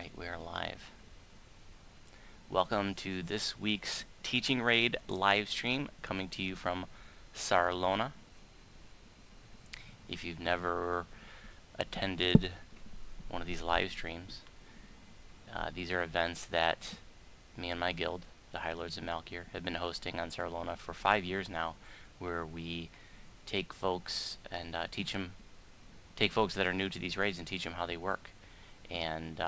Alright, we are live. Welcome to this week's Teaching Raid live stream coming to you from Sarlona. If you've never attended one of these live streams, these are events that me and my guild, the High Lords of Malkir, have been hosting on Sarlona for 5 years now, where we take folks and take folks that are new to these raids and teach them how they work. And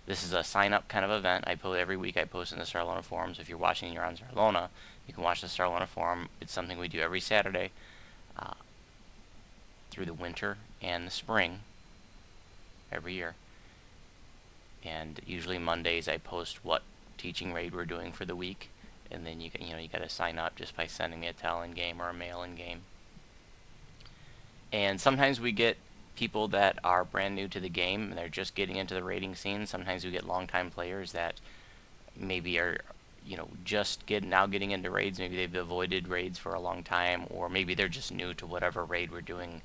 this is a sign-up kind of event. Every week I post in the Sarlona forums. If you're watching and you're on Sarlona, you can watch the Sarlona forum. It's something we do every Saturday through the winter and the spring every year. And usually Mondays I post what teaching raid we're doing for the week, and then you got to sign up just by sending me a tell in game or a mail in game. And sometimes we get people that are brand new to the game and they're just getting into the raiding scene. Sometimes we get longtime players that maybe are just getting into raids. Maybe they've avoided raids for a long time, or maybe they're just new to whatever raid we're doing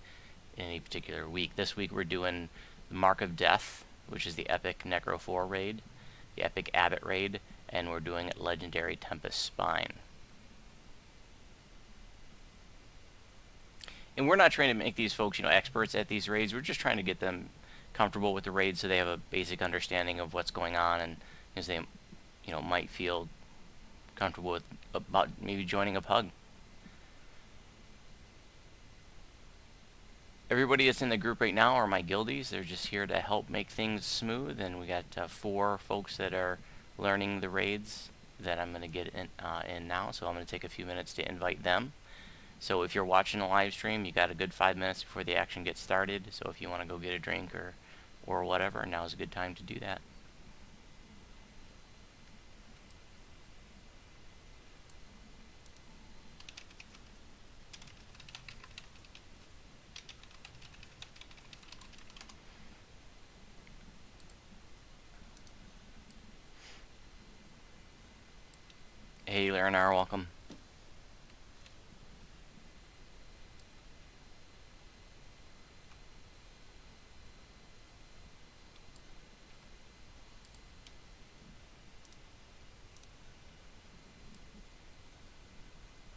in any particular week. This week we're doing the Mark of Death, which is the epic Necro 4 raid, the epic Abbot raid, and we're doing legendary Tempest Spine. And we're not trying to make these folks, experts at these raids. We're just trying to get them comfortable with the raid so they have a basic understanding of what's going on, and as they, might feel comfortable with about maybe joining a pug. Everybody that's in the group right now are my guildies. They're just here to help make things smooth, and we got 4 folks that are learning the raids that I'm going to get in now, so I'm going to take a few minutes to invite them. So if you're watching a live stream, you got a good 5 minutes before the action gets started. So if you want to go get a drink or whatever, now's a good time to do that. Hey, Larinar, welcome.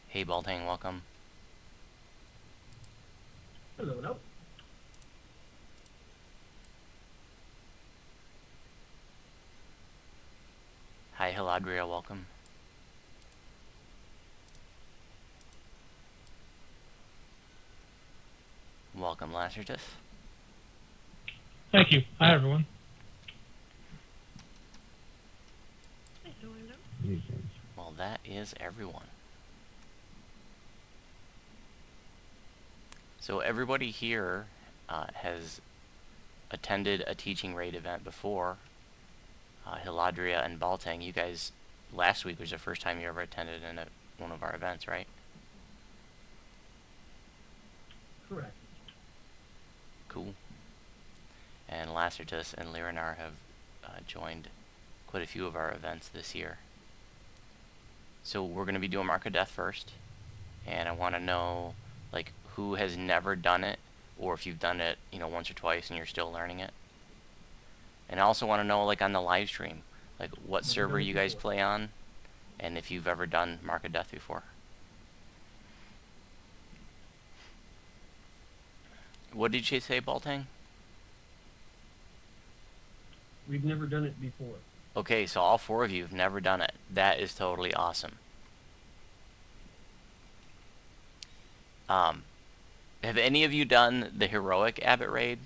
Hey, Baltang, welcome. Hello, hello. Hi, Hiladria, welcome. Welcome, Lacertus. Thank you. Hi, everyone. Well, that is everyone. So everybody here has attended a teaching raid event before. Hiladria and Baltang, you guys, last week was the first time you ever attended one of our events, right? Correct. Cool. And Lacertus and Lirinar have joined quite a few of our events this year. So we're going to be doing Mark of Death first, and I want to know who has never done it, or if you've done it once or twice and you're still learning it. And I also want to know on the live stream what server you guys play on, and if you've ever done Mark of Death before. What did you say, Baltang? We've never done it before. Okay, so all 4 of you have never done it. That is totally awesome. Have any of you done the heroic Abbot raid,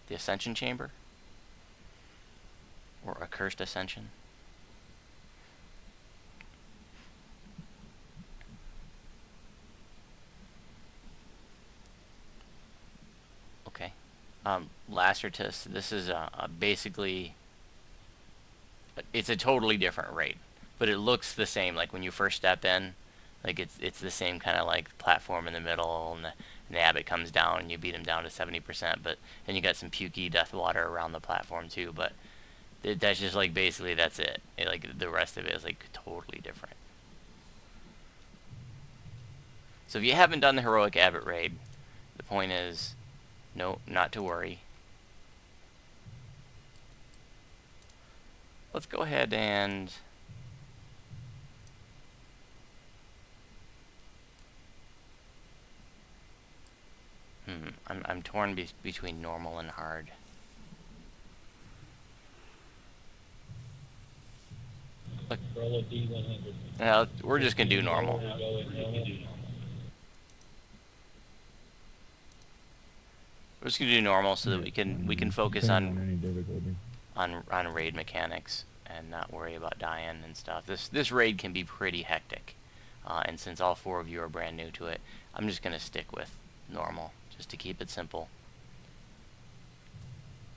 the Ascension Chamber, or Accursed Ascension? Okay. Lacertus, this is basically, it's a totally different raid, but it looks the same. When you first step in, it's the same kind of platform in the middle, and the Abbot comes down and you beat him down to 70%, but then you got some pukey death water around the platform too, but that's just basically that's it. The rest of it is totally different. So if you haven't done the heroic Abbot raid, the point is, no, not to worry. let's go ahead and I'm torn between normal and hard. Look, Roll a D100. we're just gonna do normal. We're just gonna do normal so that we can focus on any difficulty. on raid mechanics and not worry about dying and stuff. This raid can be pretty hectic, and since all 4 of you are brand new to it, I'm just gonna stick with normal just to keep it simple.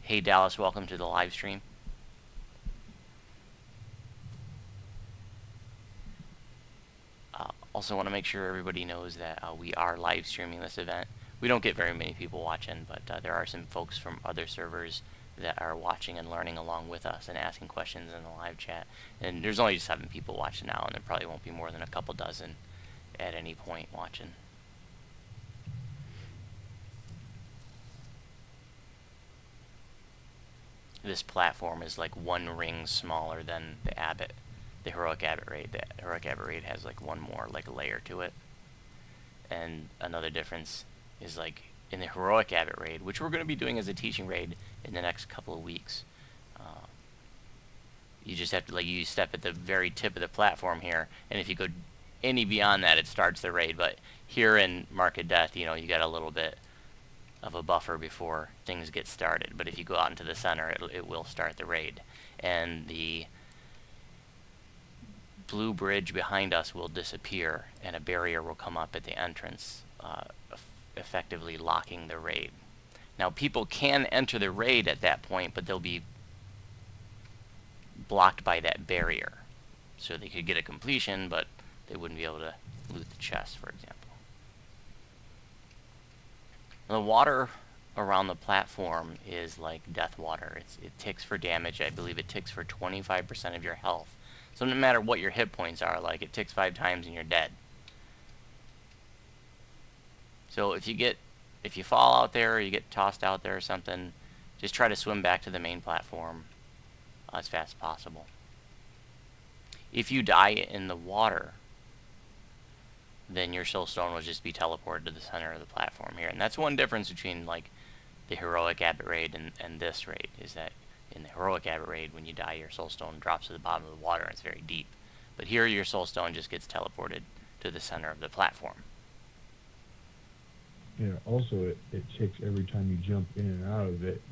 Hey Dallas, welcome to the live stream. Also want to make sure everybody knows that we are live streaming this event. We don't get very many people watching, but there are some folks from other servers that are watching and learning along with us and asking questions in the live chat. And there's only 7 people watching now, and there probably won't be more than a couple dozen at any point watching. This platform is like 1 ring smaller than the Abbot. The Heroic Abbot raid. The Heroic Abbot raid has like 1 more like layer to it. And another difference is like in the Heroic Abbot raid, which we're going to be doing as a teaching raid in the next couple of weeks. You just have to you step at the very tip of the platform here, and if you go any beyond that, it starts the raid. But here in Mark of Death, you got a little bit of a buffer before things get started. But if you go out into the center, it will start the raid, and the blue bridge behind us will disappear, and a barrier will come up at the entrance, effectively locking the raid. Now, people can enter the raid at that point, but they'll be blocked by that barrier. So they could get a completion, but they wouldn't be able to loot the chest, for example. The water around the platform is like death water. It ticks for damage. I believe it ticks for 25% of your health. So no matter what your hit points are, like it ticks 5 times and you're dead. So if you fall out there or you get tossed out there or something, just try to swim back to the main platform as fast as possible. If you die in the water, then your soul stone will just be teleported to the center of the platform here. And that's one difference between like the Heroic Abbot raid and this raid, is that in the Heroic Abbot raid, when you die, your soul stone drops to the bottom of the water and it's very deep. But here your soul stone just gets teleported to the center of the platform. Yeah, also it ticks every time you jump in and out of it,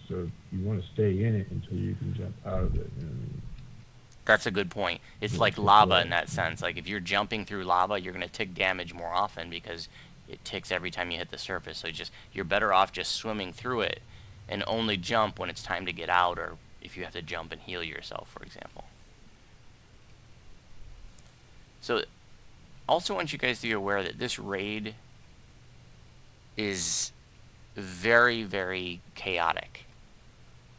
so you want to stay in it until you can jump out of it, That's a good point. It's like lava in that sense. Like if you're jumping through lava, you're going to tick damage more often because it ticks every time you hit the surface. So you're better off just swimming through it and only jump when it's time to get out, or if you have to jump and heal yourself, for example. So also want you guys to be aware that this raid is very, very chaotic.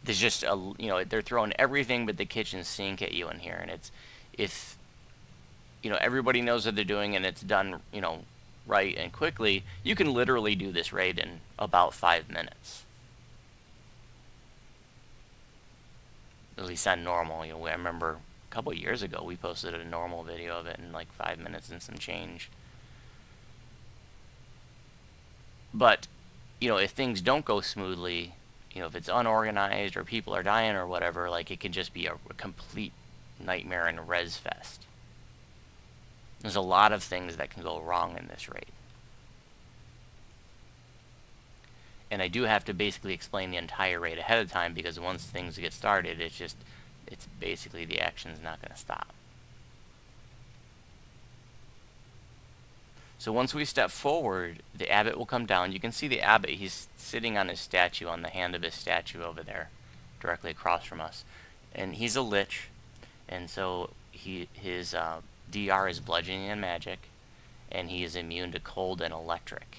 There's just they're throwing everything but the kitchen sink at you in here, and if everybody knows what they're doing and it's done right and quickly, you can literally do this raid in about 5 minutes. At least on normal. I remember a couple years ago we posted a normal video of it in like 5 minutes and some change. But if things don't go smoothly, if it's unorganized or people are dying or whatever, like it can just be a complete nightmare and res fest. There's a lot of things that can go wrong in this raid. And I do have to basically explain the entire raid ahead of time, because once things get started, it's basically the action's not going to stop. So once we step forward, the abbot will come down. You can see the abbot, he's sitting on his statue, on the hand of his statue over there, directly across from us. And he's a lich, and so his DR is bludgeoning and magic, and he is immune to cold and electric.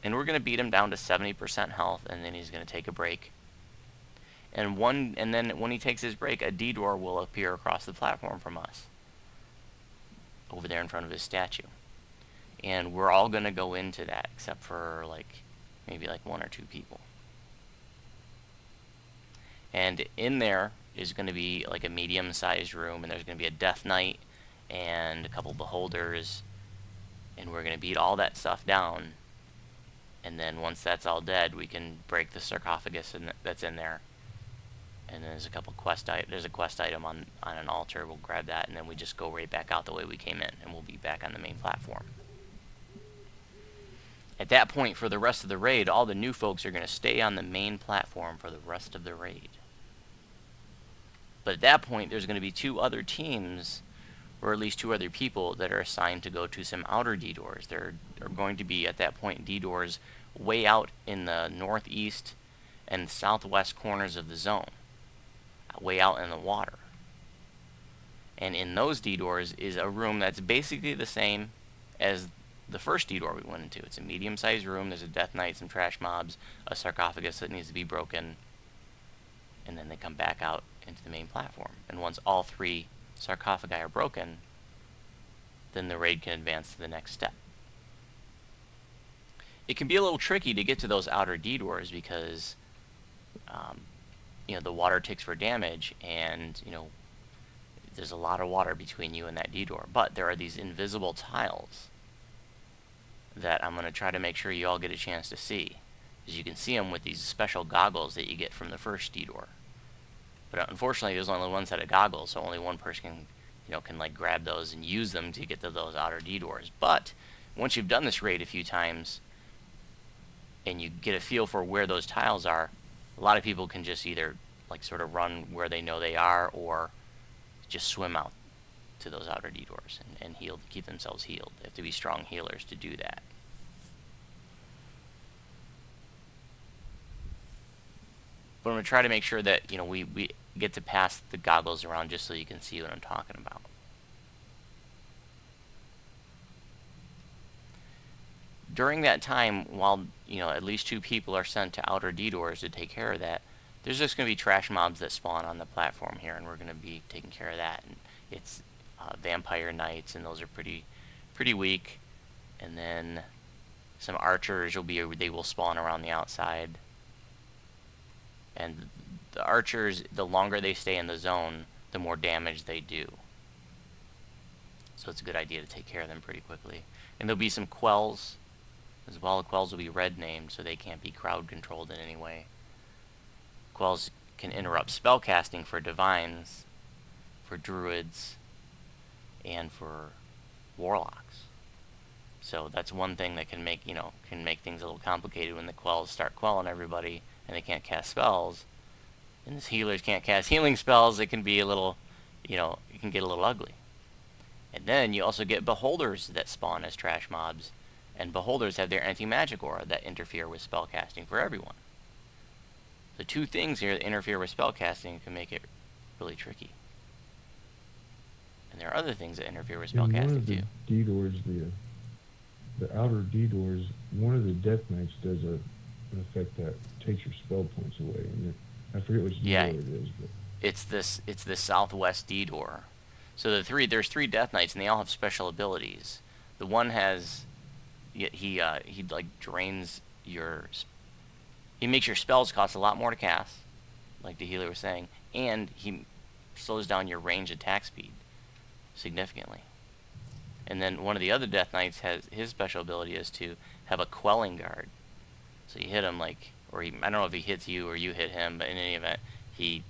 And we're going to beat him down to 70% health, and then he's going to take a break. And then when he takes his break, a D-door will appear across the platform from us, over there in front of his statue. And we're all going to go into that, except for maybe 1 or 2 people. And in there is going to be like a medium-sized room, and there's going to be a Death Knight and a couple beholders, and we're going to beat all that stuff down. And then once that's all dead, we can break the sarcophagus that's in there. And then there's a couple there's a quest item on an altar. We'll grab that, and then we just go right back out the way we came in, and we'll be back on the main platform. At that point, for the rest of the raid, all the new folks are going to stay on the main platform for the rest of the raid. But at that point, there's going to be 2 other teams, or at least 2 other people, that are assigned to go to some outer detours. There are going to be, at that point, detours way out in the northeast and southwest corners of the zone, way out in the water. And in those detours is a room that's basically the same as the first detour we went into. It's a medium-sized room. There's a Death Knight, some trash mobs, a sarcophagus that needs to be broken, and then they come back out into the main platform. And once all 3 sarcophagi are broken, then the raid can advance to the next step. It can be a little tricky to get to those outer detours because the water ticks for damage, and there's a lot of water between you and that detour. But there are these invisible tiles that I'm going to try to make sure you all get a chance to see, because you can see them with these special goggles that you get from the first detour. But unfortunately, there's only one set of goggles, so only one person can like grab those and use them to get to those outer detours. But once you've done this raid a few times and you get a feel for where those tiles are, a lot of people can just either like sort of run where they know they are, or just swim out to those outer detours and heal, keep themselves healed. They have to be strong healers to do that. But I'm going to try to make sure that we get to pass the goggles around just so you can see what I'm talking about. During that time, while at least 2 people are sent to outer detours to take care of that, there's just going to be trash mobs that spawn on the platform here, and we're going to be taking care of that. And it's vampire knights, and those are pretty weak. And then some archers they will spawn around the outside. And the archers, the longer they stay in the zone, the more damage they do. So it's a good idea to take care of them pretty quickly. And there'll be some quells as well. The quells will be red named, so they can't be crowd controlled in any way. Quells can interrupt spellcasting for divines, for druids, and for warlocks. So that's one thing that can make things a little complicated when the quells start quelling everybody and they can't cast spells, and the healers can't cast healing spells. It can be a little, it can get a little ugly. And then you also get beholders that spawn as trash mobs, and beholders have their anti-magic aura that interfere with spellcasting for everyone. The 2 things here that interfere with spellcasting can make it really tricky. And there are other things that interfere with spellcasting too. Detours, the outer detours, one of the Death Knights does an effect that takes your spell points away, and I forget which detour it is, but it's the southwest detour. So there's 3 Death Knights, and they all have special abilities. The one has he like drains your, he makes your spells cost a lot more to cast, like the healer was saying, and he slows down your range attack speed significantly. And then one of the other Death Knights has, his special ability is to have a quelling guard. So you hit him I don't know if he hits you or you hit him, but in any event, he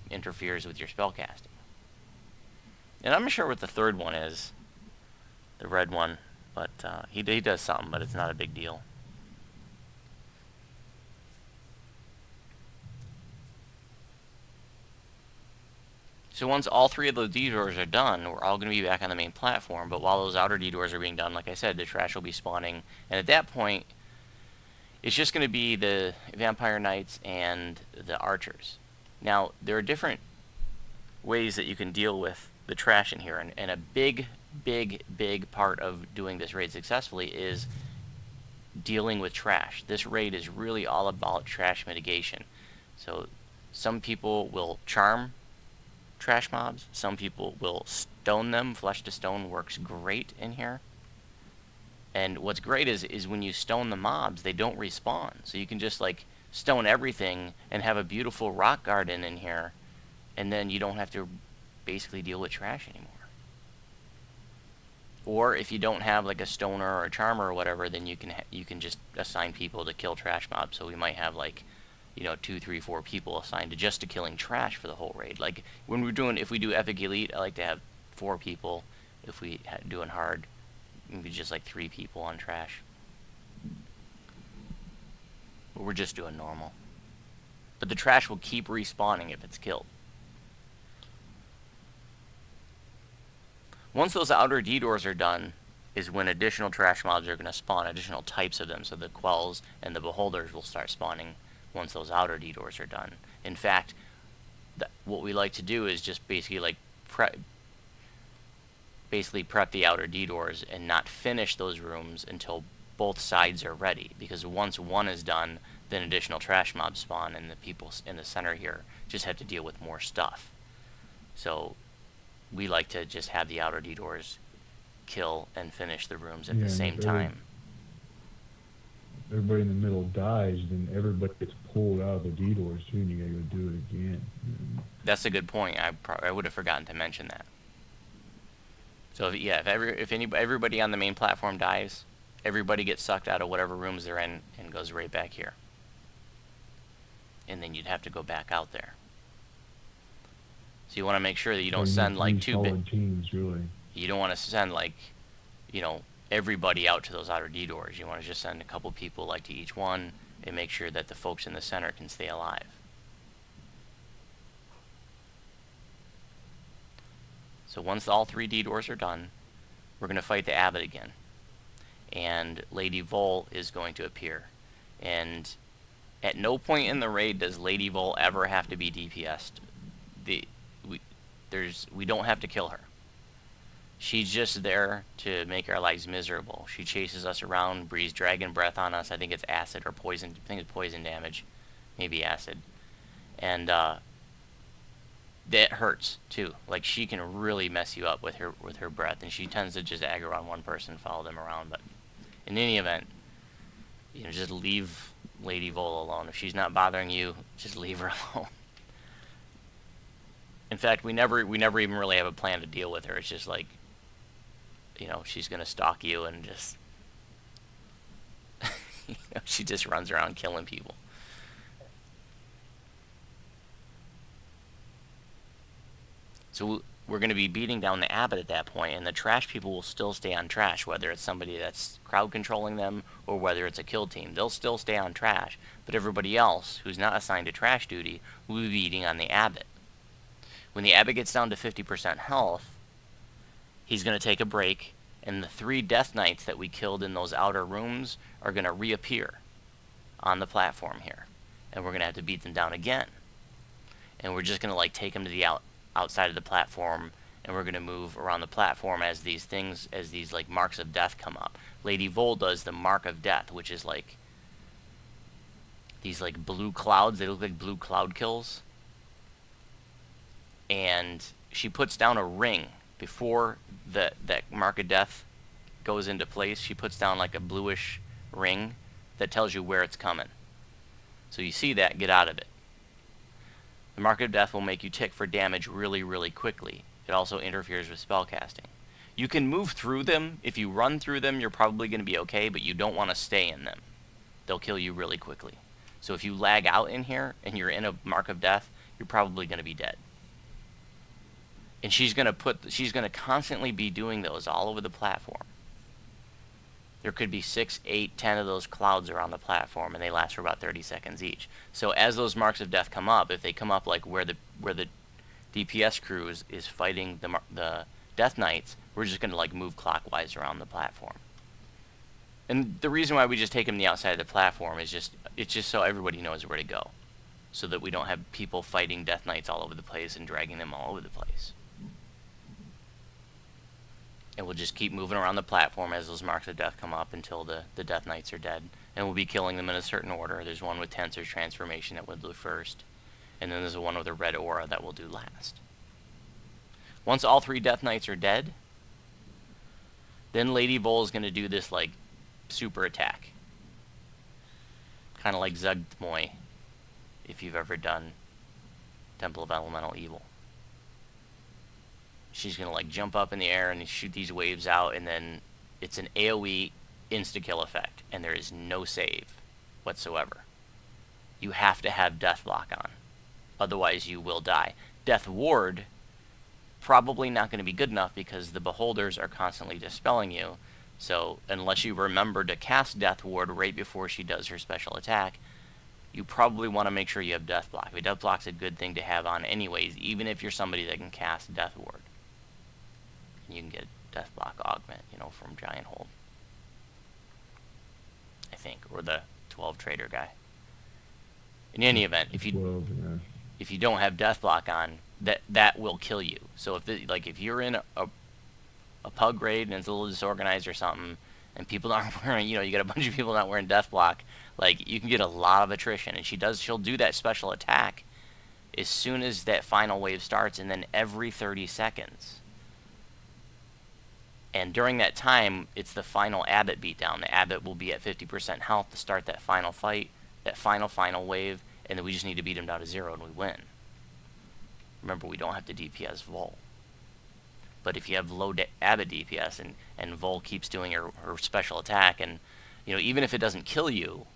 interferes with your spell casting. And I'm not sure what the third one is, the red one, but he does something, but it's not a big deal. So once all 3 of those detours are done, we're all going to be back on the main platform. But while those outer detours are being done, like I said, the trash will be spawning. And at that point, it's just going to be the vampire knights and the archers. Now, there are different ways that you can deal with the trash in here. And a big part of doing this raid successfully is dealing with trash. This raid is really all about trash mitigation. So some people will charm trash mobs. Some people will stone them. Flesh to stone works great in here. And what's great is when you stone the mobs, they don't respawn. So you can just stone everything and have a beautiful rock garden in here, and then you don't have to basically deal with trash anymore. Or if you don't have like a stoner or a charmer or whatever, then you can just assign people to kill trash mobs. So we might have like, you know, 2, 3, 4 people assigned to just to killing trash for the whole raid. Like when if we do epic elite, I like to have 4 people. If we doing hard, maybe just like 3 people on trash. But we're just doing normal. But the trash will keep respawning if it's killed. Once those outer D doors are done, is when additional trash mobs are going to spawn, additional types of them. So the quells and the beholders will start spawning once those outer D doors are done. In fact, what we like to do is just basically like prep the outer D doors and not finish those rooms until both sides are ready. Because once one is done, then additional trash mobs spawn, and the people in the center here just have to deal with more stuff. So we like to just have the outer D doors kill and finish the rooms at the same time. Everybody in the middle dies, then everybody gets pulled out of the D doors too, and you gotta go do it again. That's a good point. I would have forgotten to mention that. So if everybody on the main platform dies, everybody gets sucked out of whatever rooms they're in and goes right back here. And then you'd have to go back out there. So you want to make sure that you don't send like 2 big teams, really. You don't want to send like, you know, everybody out to those outer D doors. You want to just send a couple people like to each one and make sure that the folks in the center can stay alive. So once all 3 D doors are done, we're going to fight the Abbot again. And Lady Vol is going to appear. And at no point in the raid does Lady Vol ever have to be DPS'd. We don't have to kill her. She's just there to make our lives miserable. She chases us around, breathes dragon breath on us. I think it's acid or poison. I think it's poison damage. Maybe acid. And that hurts too. Like, she can really mess you up with her breath, and she tends to just aggro on one person, follow them around. But in any event, you know, just leave Lady Vol alone. If she's not bothering you, just leave her alone. In fact, we never even really have a plan to deal with her. It's just like, you know, she's gonna stalk you and just you know, she just runs around killing people. So we're going to be beating down the Abbot at that point, and the trash people will still stay on trash, whether it's somebody that's crowd controlling them or whether it's a kill team. They'll still stay on trash, but everybody else who's not assigned to trash duty will be beating on the Abbot. When the Abbot gets down to 50% health, he's going to take a break, and the 3 Death Knights that we killed in those outer rooms are going to reappear on the platform here. And we're going to have to beat them down again. And we're just going to like take them to the outside of the platform, and we're going to move around the platform as these like marks of death come up. Lady Vol does the mark of death, which is like these like blue clouds. They look like blue cloud kills. And she puts down a ring before that mark of death goes into place. She puts down like a bluish ring that tells you where it's coming. So you see that, get out of it. The mark of death will make you tick for damage really, really quickly. It also interferes with spellcasting. You can move through them. If you run through them, you're probably going to be okay, but you don't want to stay in them. They'll kill you really quickly. So if you lag out in here and you're in a mark of death, you're probably going to be dead. And she's going to constantly be doing those all over the platform. There could be 6, 8, 10 of those clouds around the platform, and they last for about 30 seconds each. So as those marks of death come up, if they come up like where the DPS crew is fighting the Death Knights, we're just going to like move clockwise around the platform. And the reason why we just take them to the outside of the platform is it's just so everybody knows where to go, so that we don't have people fighting Death Knights all over the place and dragging them all over the place. And we'll just keep moving around the platform as those marks of death come up until the Death Knights are dead. And we'll be killing them in a certain order. There's one with Tensor's Transformation that we'll do first. And then there's one with a red aura that we'll do last. Once all 3 Death Knights are dead, then Lady Vol is going to do this like super attack. Kind of like Zugmoy if you've ever done Temple of Elemental Evil. She's gonna like jump up in the air and shoot these waves out, and then it's an AoE insta-kill effect, and there is no save whatsoever. You have to have Deathblock on, otherwise you will die. Death Ward, probably not going to be good enough because the beholders are constantly dispelling you, so unless you remember to cast Death Ward right before she does her special attack, you probably want to make sure you have Deathblock. I mean, Deathblock's a good thing to have on anyways, even if you're somebody that can cast Death Ward. You can get Deathblock Augment, you know, from Giant Hold, I think, or the 12 Trader guy. In any event, if you 12, yeah. if you don't have Deathblock on, that will kill you. So if you're in a pug raid and it's a little disorganized or something, and people aren't wearing, you know, you got a bunch of people not wearing Deathblock, like, you can get a lot of attrition. And she'll do that special attack as soon as that final wave starts, and then every 30 seconds. And during that time, it's the final Abbot beatdown. The Abbot will be at 50% health to start that final fight, that final wave, and then we just need to beat him down to 0 and we win. Remember, we don't have to DPS Vol. But if you have low Abbot DPS and Vol keeps doing her special attack, and, you know, even if it doesn't kill you,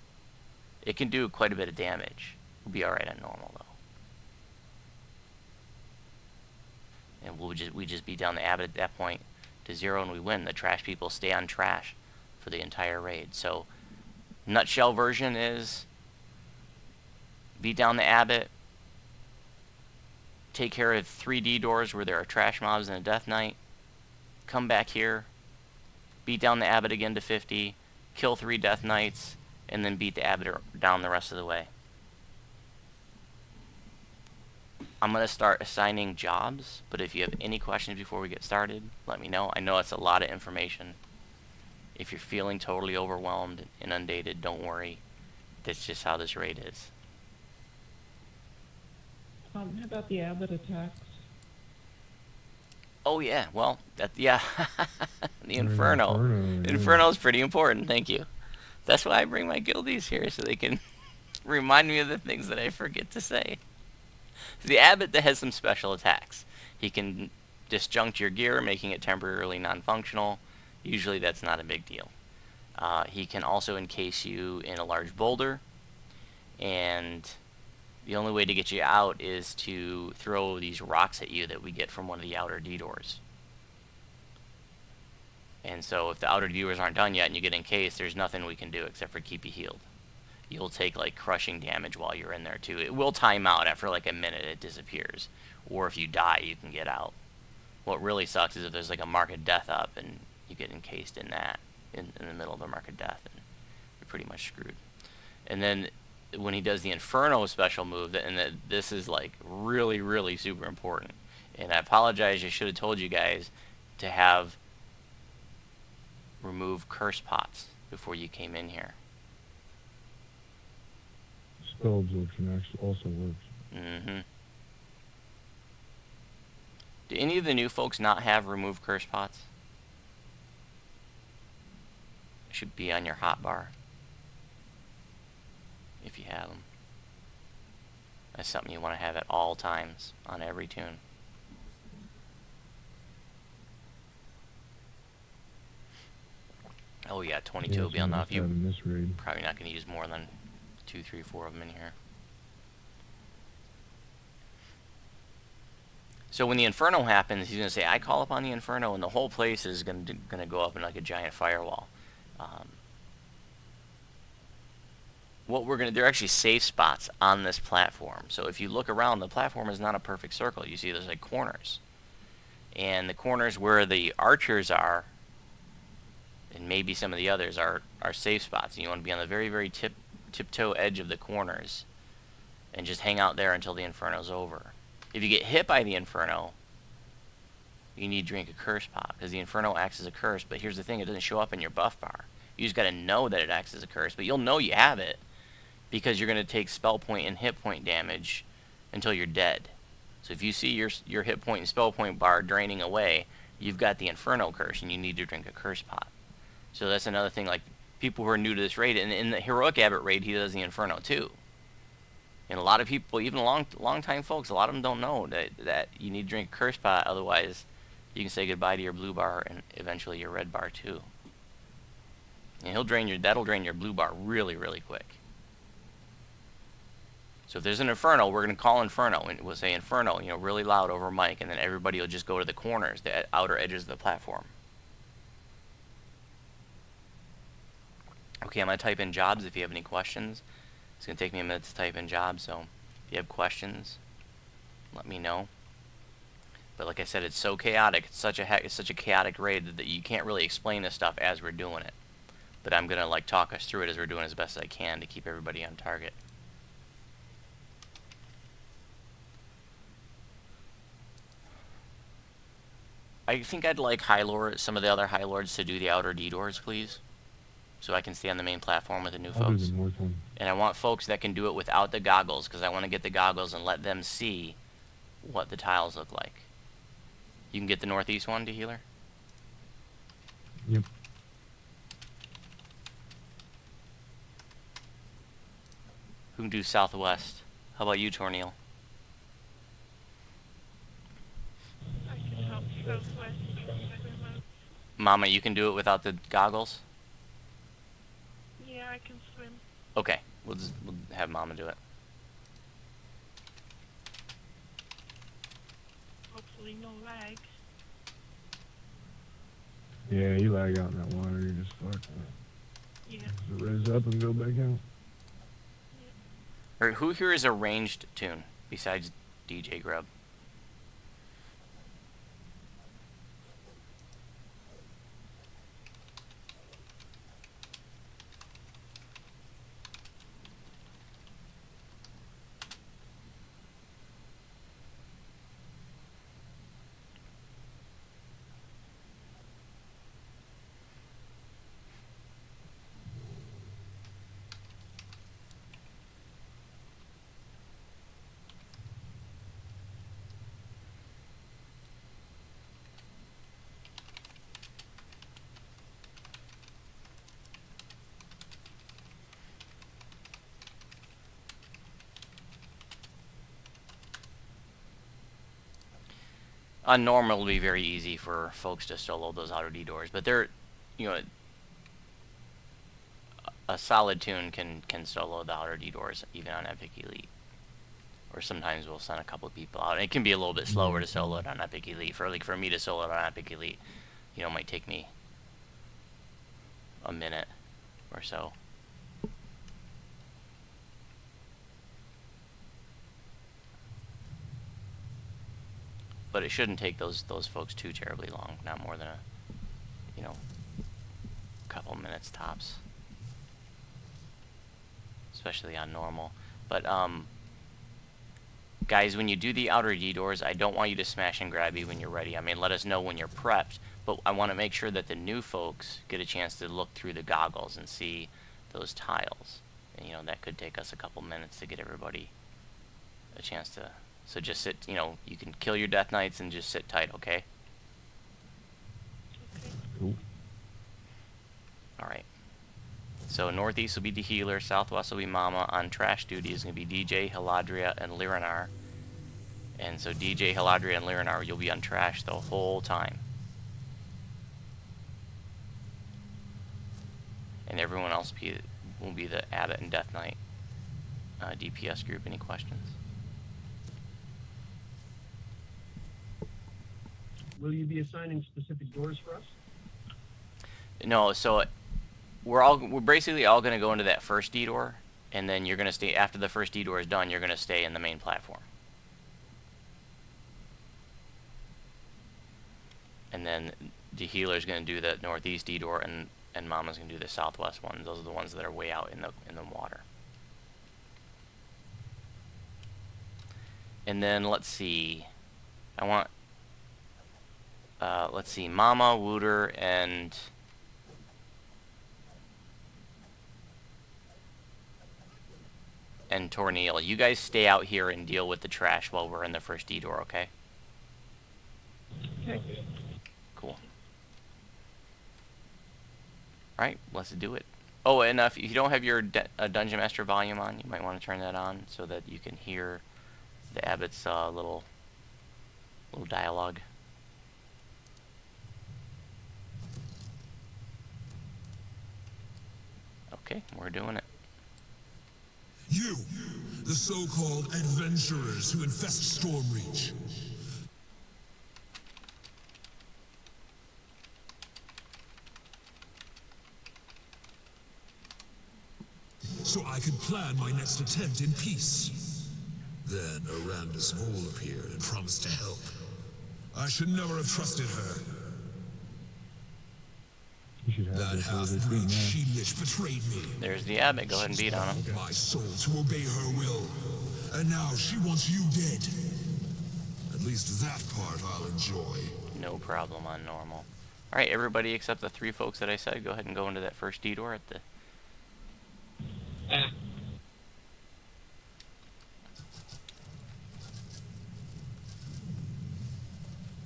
it can do quite a bit of damage. We'll be alright on normal, though. And we just beat down the Abbot at that point to 0 and we win. The trash people stay on trash for the entire raid. So, nutshell version is beat down the Abbot, take care of 3D doors where there are trash mobs and a Death Knight, come back here, beat down the Abbot again to 50, kill 3 Death Knights, and then beat the Abbot down the rest of the way. I'm going to start assigning jobs, but if you have any questions before we get started, let me know. I know it's a lot of information. If you're feeling totally overwhelmed and inundated, don't worry. That's just how this raid is. How about the Abbot attacks? Oh yeah, well, yeah. The Inferno. Yeah. Inferno is pretty important, thank you. That's why I bring my guildies here, so they can remind me of the things that I forget to say. The Abbot that has some special attacks. He can disjunct your gear, making it temporarily non-functional. Usually that's not a big deal. He can also encase you in a large boulder, and the only way to get you out is to throw these rocks at you that we get from one of the outer D doors. And so if the outer D doors aren't done yet and you get encased, there's nothing we can do except for keep you healed. You'll take like crushing damage while you're in there too. It will time out after like a minute, it disappears. Or if you die, you can get out. What really sucks is if there's like a mark of death up and you get encased in that, in the middle of the mark of death, and you're pretty much screwed. And then when he does the Inferno special move, this is like really, really super important. And I apologize, I should have told you guys to have remove curse pots before you came in here. Spell absorption actually also works. Mm-hmm. Do any of the new folks not have remove curse pots? It should be on your hotbar if you have them. That's something you want to have at all times on every tune. Oh yeah, 22 will be enough. You in this raid. probably not going to use more than 2, 3, 4 of them in here. So when the Inferno happens, he's going to say, I call upon the Inferno, and the whole place is going to go up in like a giant firewall. There are actually safe spots on this platform. So if you look around, the platform is not a perfect circle. You see there's like corners. And the corners where the archers are, and maybe some of the others, are safe spots. And you want to be on the very, very tiptoe edge of the corners and just hang out there until the Inferno's over. If you get hit by the Inferno, you need to drink a curse pot, because the Inferno acts as a curse, but here's the thing, it doesn't show up in your buff bar. You just got to know that it acts as a curse, but you'll know you have it because you're going to take spell point and hit point damage until you're dead. So if you see your hit point and spell point bar draining away, you've got the Inferno curse and you need to drink a curse pot. So that's another thing, like people who are new to this raid, and in the Heroic Abbot raid he does the Inferno too. And a lot of people, even long time folks, a lot of them don't know that you need to drink a curse pot, otherwise you can say goodbye to your blue bar and eventually your red bar too. And that'll drain your blue bar really, really quick. So if there's an inferno, we're going to call inferno, and we'll say inferno, you know, really loud over mic, and then everybody will just go to the corners, the outer edges of the platform. Okay, I'm going to type in jobs if you have any questions. It's going to take me a minute to type in jobs, so if you have questions, let me know. But like I said, it's so chaotic. It's such a chaotic raid that you can't really explain this stuff as we're doing it. But I'm going to like talk us through it as we're doing as best as I can to keep everybody on target. I think I'd like some of the other High Lords to do the outer D doors, please. So I can stay on the main platform with the new I'll folks. do the north one. And I want folks that can do it without the goggles, because I want to get the goggles and let them see what the tiles look like. You can get the northeast one to healer? Yep. Who can do southwest? How about you, Torneal? I can help southwest. Mama, you can do it without the goggles? Yeah, I can swim. Okay, we'll have Mama do it. Hopefully no lag. Yeah, you lag out in that water, you're just fucked. Yeah. So res up and go back out. Or who here is a ranged tune besides DJ Grub? On normal, it'll be very easy for folks to solo those outer D doors, but they're, you know, a solid tune can solo the outer D doors even on Epic Elite. Or sometimes we'll send a couple of people out. And it can be a little bit slower to solo it on Epic Elite. For me to solo it on Epic Elite, you know, it might take me a minute or so. But it shouldn't take those folks too terribly long. Not more than a couple minutes tops. Especially on normal. But guys, when you do the outer D doors, I don't want you to smash and grab you when you're ready. I mean, let us know when you're prepped. But I want to make sure that the new folks get a chance to look through the goggles and see those tiles. And you know, that could take us a couple minutes to get everybody a chance to. So just sit, you know, you can kill your Death Knights and just sit tight, okay? Okay. Cool. Alright. So northeast will be the healer, southwest will be Mama. On trash duty is going to be DJ, Haladria, and Lirinar. And so DJ, Haladria, and Lirinar, you'll be on trash the whole time. And everyone else will be the Abbott and Death Knight DPS group. Any questions? Will you be assigning specific doors for us? No, so we're basically all going to go into that first D door, and then you're going to stay after the first D door is done. You're going to stay in the main platform, and then the healer's going to do the northeast D door, and Mama's going to do the southwest one. Those are the ones that are way out in the water. And then let's see, let's see, Mama, Wooter, and Torneal. You guys stay out here and deal with the trash while we're in the first D door, okay? Okay. Cool. Alright, let's do it. Oh, and if you don't have your Dungeon Master volume on, you might want to turn that on so that you can hear the abbot's little dialogue. Okay, we're doing it. You, the so-called adventurers who infest Stormreach. So I could plan my next attempt in peace. Then Arandis Vol appeared and promised to help. I should never have trusted her. You should have That this over between half-breed now. she-lich betrayed me. There's the abbot. Go ahead and beat on him. My soul to obey her will. And now she wants you dead. At least that part I'll enjoy. No problem on normal. Alright, everybody except the 3 folks that I said, go ahead and go into that first D-door at the...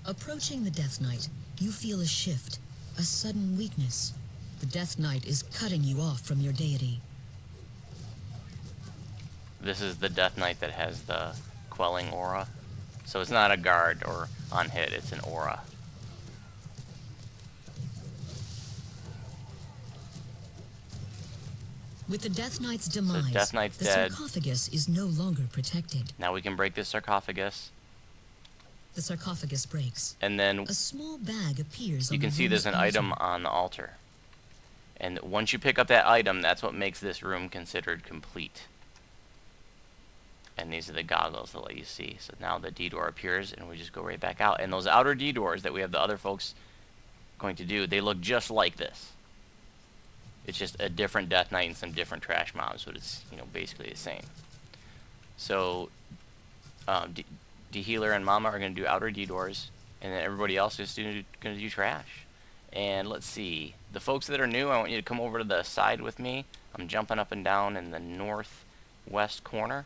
Approaching the Death Knight, you feel a shift, a sudden weakness. The Death Knight is cutting you off from your deity. This is the Death Knight that has the quelling aura. So it's not a guard or on hit, it's an aura. With the Death Knight's demise, Death Knight's the dead. sarcophagus is no longer protected. Now we can break this sarcophagus. The sarcophagus breaks. And then A small bag appears you on can the see there's an room's item altar. on the altar. And once you pick up that item, that's what makes this room considered complete. And these are the goggles that let you see. So now the D-door appears and we just go right back out. And those outer D-doors that we have the other folks going to do, they look just like this. It's just a different Death Knight and some different trash mobs, but it's, you know, basically the same. So D-Healer and Mama are going to do outer D-doors, and then everybody else is going to do trash. And let's see, the folks that are new, I want you to come over to the side with me. I'm jumping up and down in the northwest corner,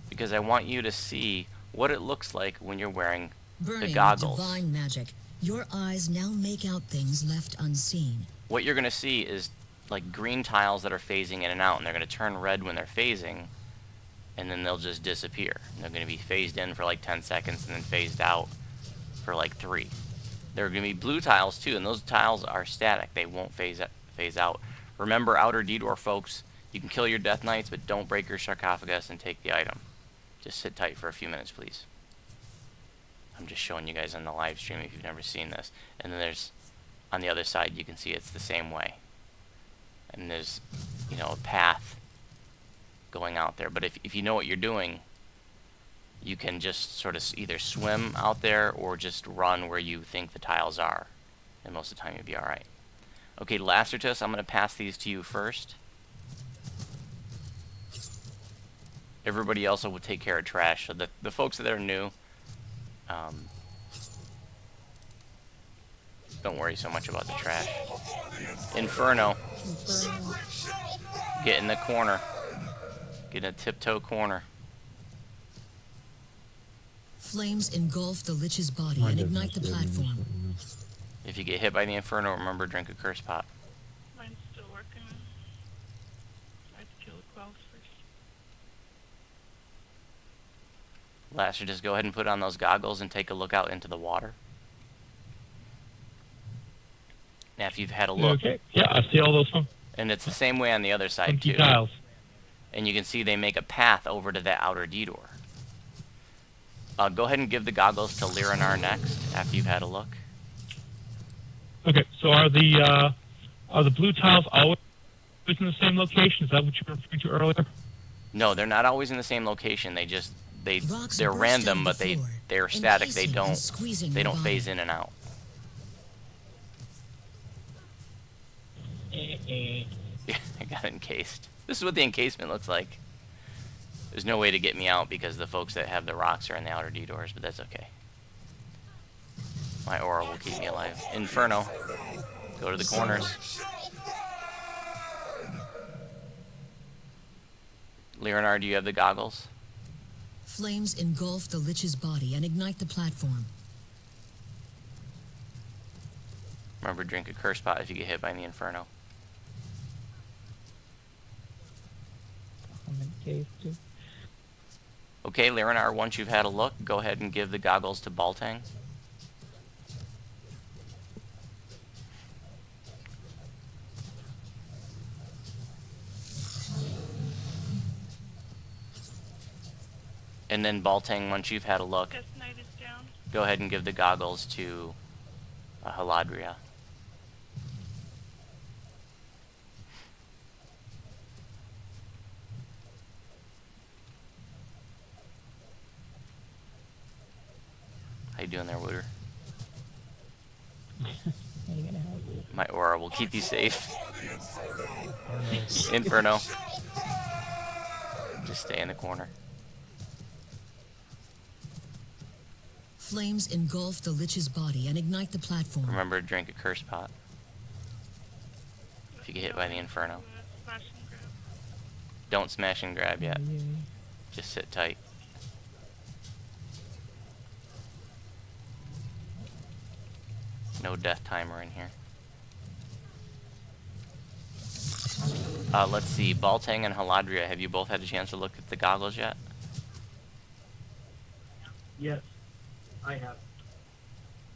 because I want you to see what it looks like when you're wearing Burning the with goggles. divine magic, your eyes now make out things left unseen. What you're going to see is like green tiles that are phasing in and out, and they're going to turn red when they're phasing, and then they'll just disappear. And they're going to be phased in for like 10 seconds and then phased out for like 3. There are going to be blue tiles too, and those tiles are static. They won't phase out. Remember, outer D-door folks, you can kill your Death Knights, but don't break your sarcophagus and take the item. Just sit tight for a few minutes, please. I'm just showing you guys on the live stream if you've never seen this. And then there's, on the other side, you can see it's the same way. And there's, you know, a path going out there. But if you know what you're doing, you can just sort of either swim out there or just run where you think the tiles are. And most of the time you'll be alright. Okay, Lacertus, I'm going to pass these to you first. Everybody else will take care of trash. So the folks that are new, don't worry so much about the trash. Inferno. Get in the corner. Get in a tiptoe corner. Flames engulf the Lich's body Mine and doesn't ignite the have to have platform. something, If you get hit by the Inferno, remember, drink a curse pot. Mine's still working. I have to kill the quells first. Laster, just go ahead and put on those goggles and take a look out into the water. Now, if you've had a look, Okay. Yeah, I see all those and it's the same way on the other side funky too. tiles. And you can see they make a path over to that outer D-door. Go ahead and give the goggles to Lyranar next, after you've had a look. Okay, so are the blue tiles always in the same location? Is that what you were referring to earlier? No, they're not always in the same location. Rocks They're burst random, out but of the floor, they're static. They encasing and don't squeezing your body. phase in and out. I got encased. This is what the encasement looks like. There's no way to get me out because the folks that have the rocks are in the outer D-doors, but that's okay. My aura will keep me alive. Inferno. Go to the corners. Lyranar, do you have the goggles? Flames engulf the Lich's body and ignite the platform. Remember, drink a curse pot if you get hit by the Inferno. I'm in case too. Okay, Lyranar, once you've had a look, go ahead and give the goggles to Baltang. And then Baltang, once you've had a look, Death Knight is down. go ahead and give the goggles to Haladria. How you doing there, Wooter? Ain't gonna help you. My aura will keep you safe. Inferno. Just stay in the corner. Flames engulf the Lich's body and ignite the platform. Remember to drink a curse pot if you get hit by the Inferno. Slash and grab. Don't smash and grab yet. Yay. Just sit tight. No death timer in here. Let's see. Baltang and Haladria, have you both had a chance to look at the goggles yet? Yes, I have.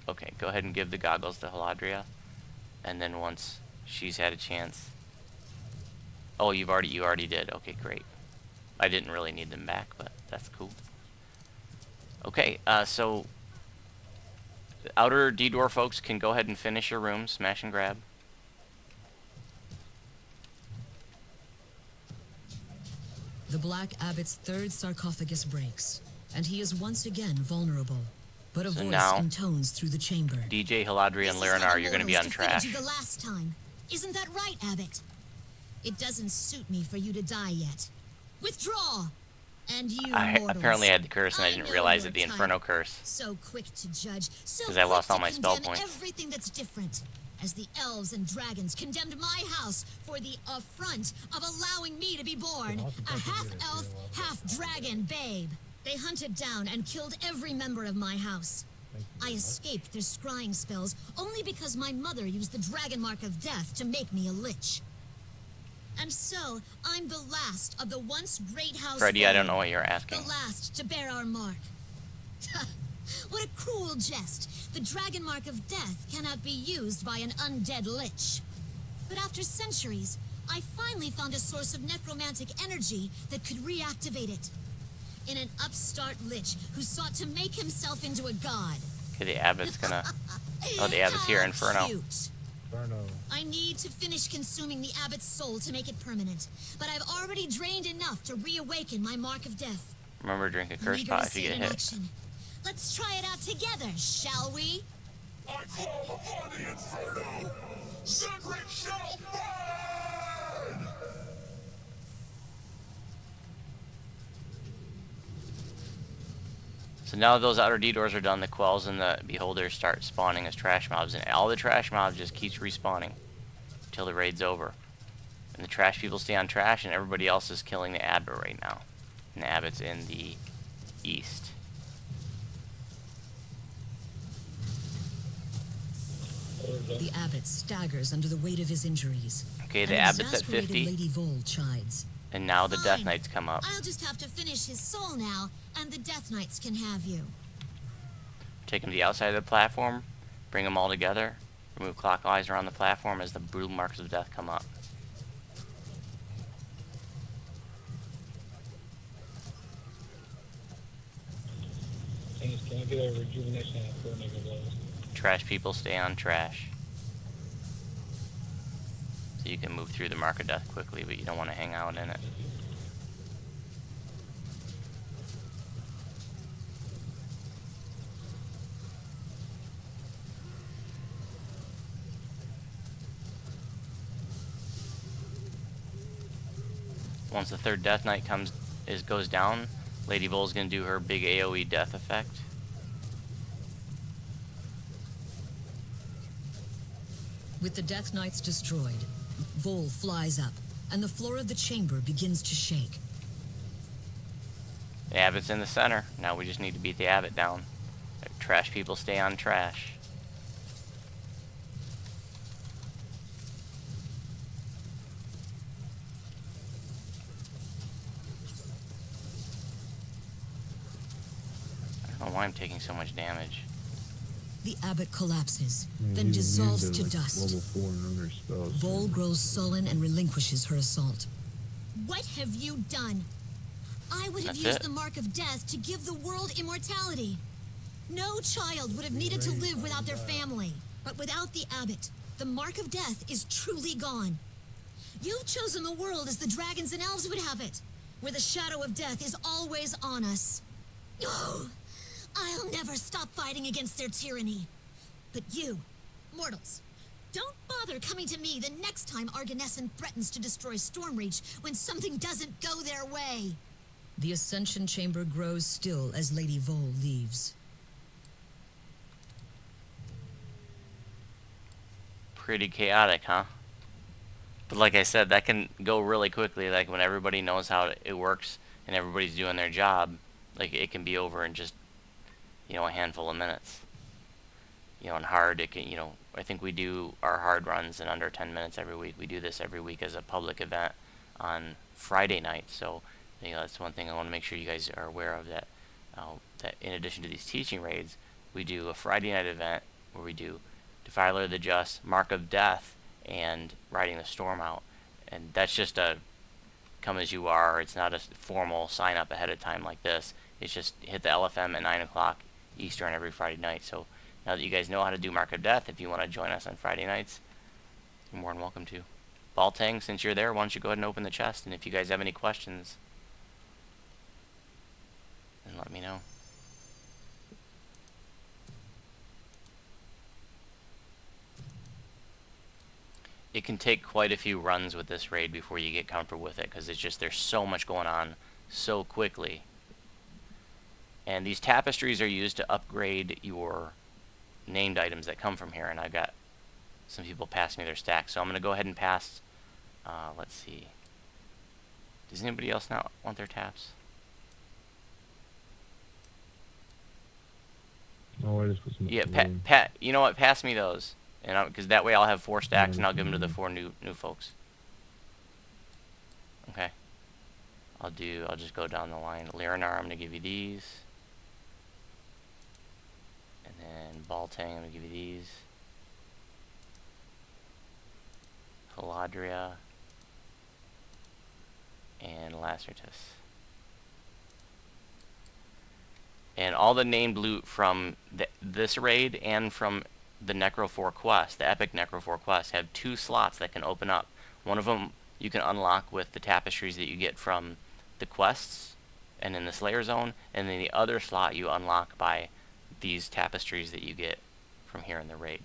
Okay, go ahead and give the goggles to Haladria. And then once she's had a chance... Oh, you already did. Okay, great. I didn't really need them back, but that's cool. Okay, so... The outer D-door folks can go ahead and finish your room. Smash and grab. The Black Abbot's third sarcophagus breaks, and he is once again vulnerable. But a So voice now- intones through the chamber. DJ, Haladria, and Lyranar, you're going to be on trash. The last time. Isn't that right, Abbot? It doesn't suit me for you to die yet. Withdraw! And you, I mortals, apparently had the curse and I didn't know realize your it, the type. Inferno curse. So quick to judge, so 'Cause I lost quick all my to spell condemn points. everything that's different. As the elves and dragons condemned my house for the affront of allowing me to be born, a half-elf, half-dragon babe. They hunted down and killed every member of my house. I escaped their scrying spells only because my mother used the dragon mark of death to make me a lich. And so, I'm the last of the once great house. Freddy, I don't family. know what you're asking. The last to bear our mark. What a cruel jest. The dragon mark of death cannot be used by an undead lich. But after centuries, I finally found a source of necromantic energy that could reactivate it. In an upstart lich who sought to make himself into a god. Okay, the Abbot's gonna... Oh, the Abbot's here, How Inferno. cute. Inferno. I need to finish consuming the Abbot's soul to make it permanent, but I've already drained enough to reawaken my mark of death. Remember to drink a I'm curse eager pot to if see you it get in hit. action. Let's try it out together, shall we? I call upon the Inferno! Sacred shall burn! So now those outer D-doors are done, the Quells and the Beholders start spawning as trash mobs, and all the trash mobs just keeps respawning until the raid's over. And the trash people stay on trash, and everybody else is killing the Abbot right now. And the Abbot's in the east. The Abbot staggers under the weight of his injuries. Okay, the An Abbot's at exasperated 50, Lady Vol chides. and now the Death Fine. Knights come up. I'll just have to finish his soul now, and the Death Knights can have you. Take them to the outside of the platform, bring them all together, move clockwise around the platform as the brutal marks of death come up. Can I get a rejuvenation at 4 mega blows? Trash people stay on trash. So you can move through the mark of death quickly, but you don't want to hang out in it. Once the third Death Knight goes down, Lady Vol's gonna do her big AoE death effect. With the Death Knights destroyed, Vol flies up, and the floor of the chamber begins to shake. The Abbot's in the center. Now we just need to beat the Abbot down. Trash people stay on trash. why I'm taking so much damage. The abbot collapses, Yeah, then he's immune dissolves to like dust. Level 4 and under spells. Vol grows sullen and relinquishes her assault. What have you done? I would have That's used it. the mark of death to give the world immortality. No child would have needed to live without their family. But without the abbot, the mark of death is truly gone. You've chosen the world as the dragons and elves would have it, where the shadow of death is always on us. Oh, I'll never stop fighting against their tyranny. But you, mortals, don't bother coming to me the next time Arganesson threatens to destroy Stormreach when something doesn't go their way. The Ascension Chamber grows still as Lady Vol leaves. Pretty chaotic, huh? But like I said, that can go really quickly. Like when everybody knows how it works and everybody's doing their job, like it can be over in just, you know, a handful of minutes. You know, and hard, it can, you know, I think we do our hard runs in under 10 minutes every week. We do this every week as a public event on Friday night. So, you know, that's one thing I want to make sure you guys are aware of, that that in addition to these teaching raids, we do a Friday night event where we do Defiler of the Just, Mark of Death, and Riding the Storm Out. And that's just a come as you are. It's not a formal sign up ahead of time like this. It's just hit the LFM at 9 o'clock Eastern every Friday night. So now that you guys know how to do Mark of Death, if you want to join us on Friday nights, you're more than welcome to. Baltang, since you're there, why don't you go ahead and open the chest, and if you guys have any questions, then let me know. It can take quite a few runs with this raid before you get comfortable with it, because it's just, there's so much going on so quickly. And these tapestries are used to upgrade your named items that come from here, and I've got some people pass me their stacks, so I'm going to go ahead and pass. Let's see, does anybody else not want their taps? Oh, I just put some. Yeah, you know what, pass me those, and because that way I'll have 4 stacks and I'll give them to the 4 new folks. Okay, I'll just go down the line. Lyranar, I'm going to give you these. And then Baltang, I'm going to give you these. Haladria. And Lacertus. And all the named loot from this raid and from the Necro 4 quest, the epic Necro 4 quest, have 2 slots that can open up. One of them you can unlock with the tapestries that you get from the quests and in the Slayer Zone, and then the other slot you unlock by these tapestries that you get from here in the raid.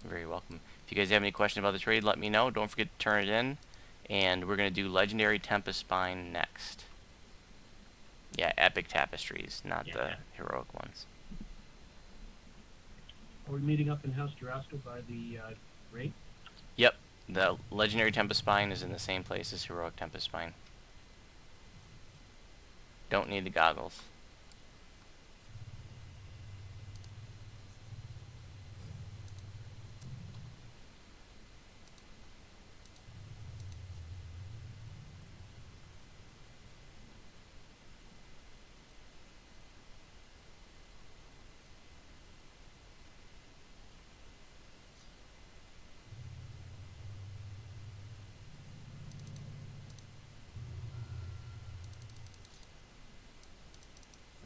You're very welcome. If you guys have any questions about this raid, let me know. Don't forget to turn it in. And we're going to do Legendary Tempest Spine next. Yeah, epic tapestries, not the heroic ones. Are we meeting up in House Jurassica by the raid? Yep, the Legendary Tempest Spine is in the same place as Heroic Tempest Spine. Don't need the goggles.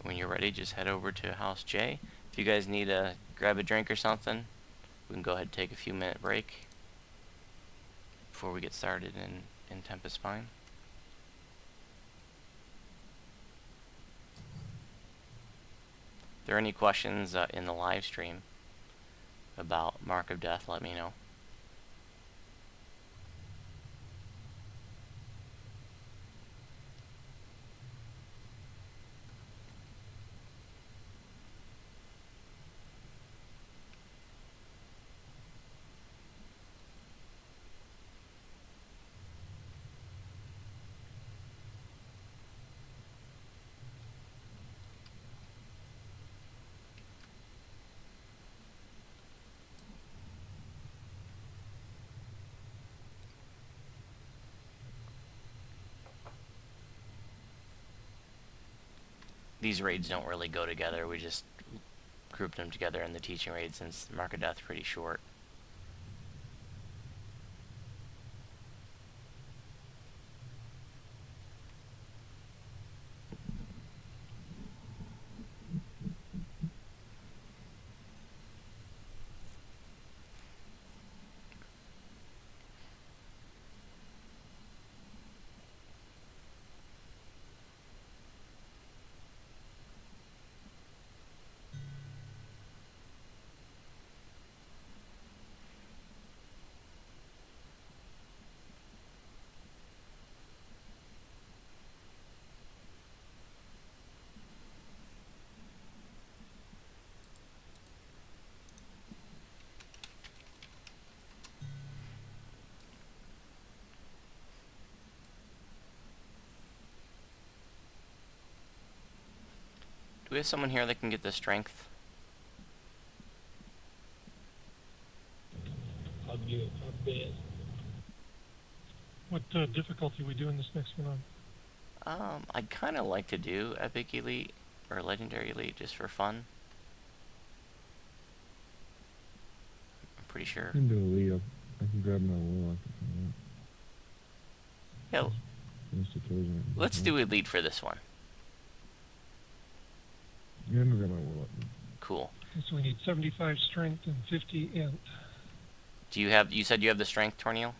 When you're ready, just head over to House J. If you guys need to grab a drink or something, we can go ahead and take a few minute break before we get started in Tempest Spine. If there are any questions in the live stream about Mark of Death, let me know. these raids don't really go together. We just grouped them together in the teaching raid since the Mark of Death's pretty short. Do we have someone here that can get the strength? I'll do it. I'll bet. What difficulty are we doing this next one on? I'd kind of like to do Epic Elite or Legendary Elite just for fun. I'm pretty sure. I can do Elite. I can grab my Warlock if I want. Yeah, let's do Elite for this one. Yeah, I'm gonna grab my Warlock. Cool. So we need 75 strength and 50 int. Do you have? You said you have the strength, Tornil?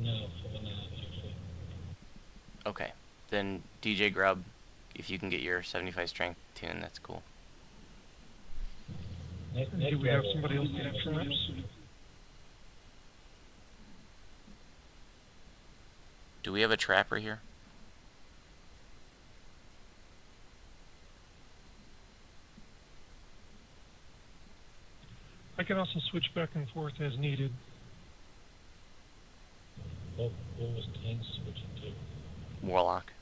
No, for now, actually. Okay. Then DJ Grub, if you can get your 75 strength tune, that's cool. Do we have somebody else get extra reps? Do we have a trapper here? I can also switch back and forth as needed. What was Tank switching to? Warlock.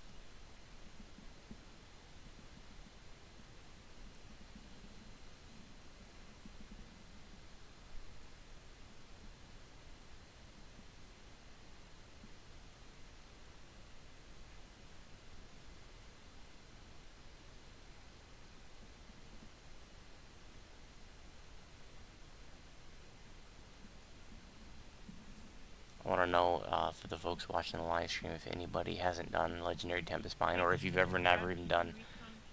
I want to know for the folks watching the live stream if anybody hasn't done Legendary Tempest Spine, or if you've never even done,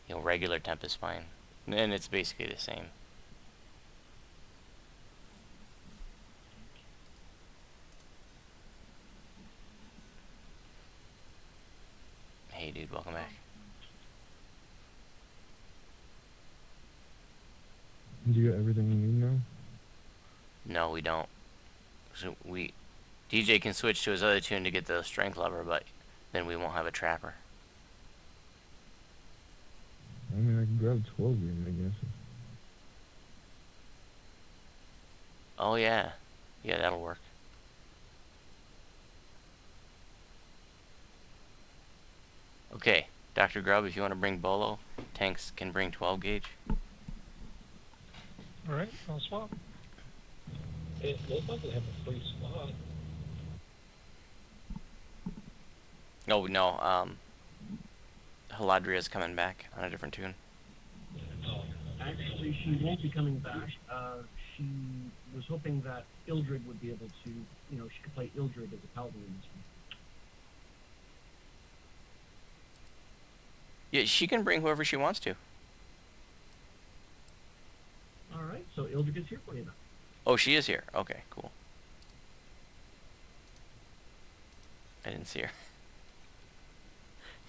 regular Tempest Spine, and it's basically the same. Hey, dude, welcome back. Do you got everything you need now? No, we don't. So DJ can switch to his other tune to get the strength lever, but then we won't have a trapper. I mean, I can grab 12 again, I guess. Oh yeah, yeah, that'll work. Okay, Dr. Grub, if you want to bring Bolo, tanks can bring 12 gauge. Alright, I'll swap. It looks like they have a free slot. Oh no, Haladria's coming back on a different tune. Oh, Actually, she won't be coming back. She was hoping that Ildrid would be able to, she could play Ildrid as a paladin in this one. Yeah, she can bring whoever she wants to. Alright, so Ildrid is here for you now. Oh, she is here. Okay, cool. I didn't see her.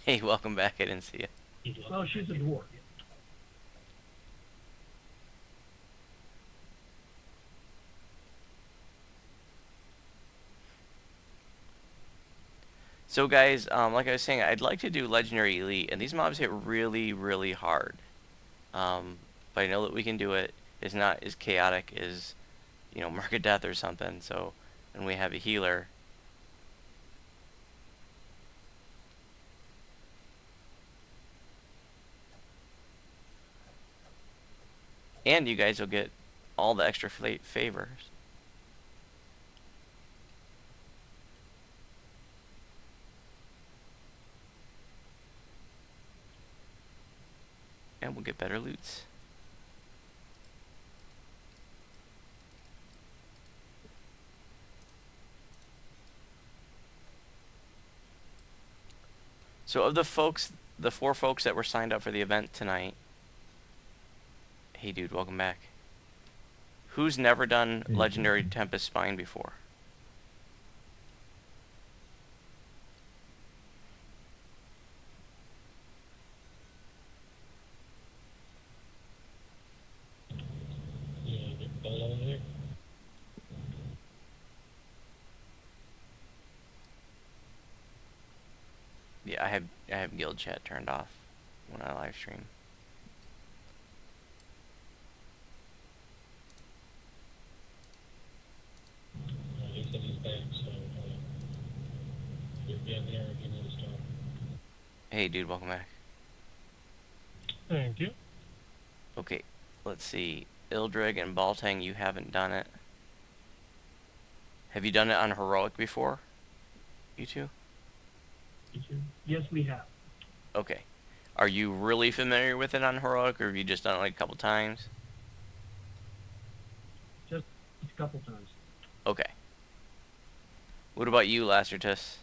Hey, welcome back. I didn't see you. Well, she's a dwarf. So guys, like I was saying, I'd like to do Legendary Elite, and these mobs hit really, really hard. But I know that we can do it. It's not as chaotic as, Mark of Death or something, so, and we have a healer. And you guys will get all the extra favors. time, we'll get better loots. So of the folks, the 4 folks that were signed up for the event tonight, hey dude, welcome back. Who's never done Legendary Tempest Spine before? Yeah, I have guild chat turned off when I live stream. He said he's back, so if you're in there, if you need to start. Hey dude, welcome back. Thank you. Okay, let's see. Ildrig and Baltang, you haven't done it. Have you done it on Heroic before? You two? Yes, we have. Okay. Are you really familiar with it on Heroic, or have you just done it like a couple times? Just a couple times. Okay. What about you, Lacertus?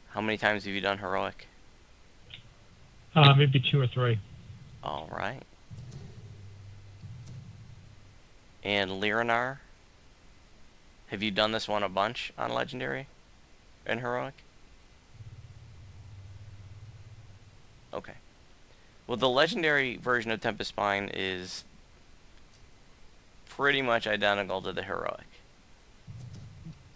How many times have you done Heroic? Maybe 2 or 3. Alright. And Lyranar? Have you done this one a bunch on Legendary and Heroic? Okay. Well, the Legendary version of Tempest Spine is pretty much identical to the Heroic.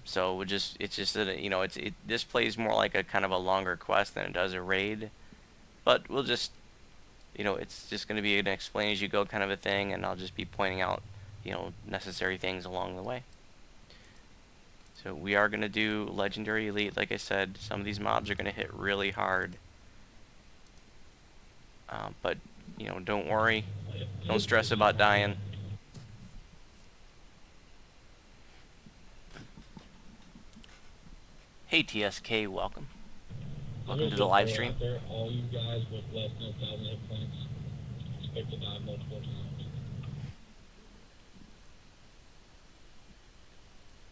So it's just that, you know, this plays more like a kind of a longer quest than it does a raid. But we'll just, you know, it's just going to be an explain as you go kind of a thing, and I'll just be pointing out, you know, necessary things along the way. So we are going to do Legendary Elite. Like I said, some of these mobs are going to hit really hard. But, you know, don't worry. Don't stress about dying. Hey TSK, welcome. Welcome to the live stream. There, all you guys with less than 1,000 hit points expect to die multiple times.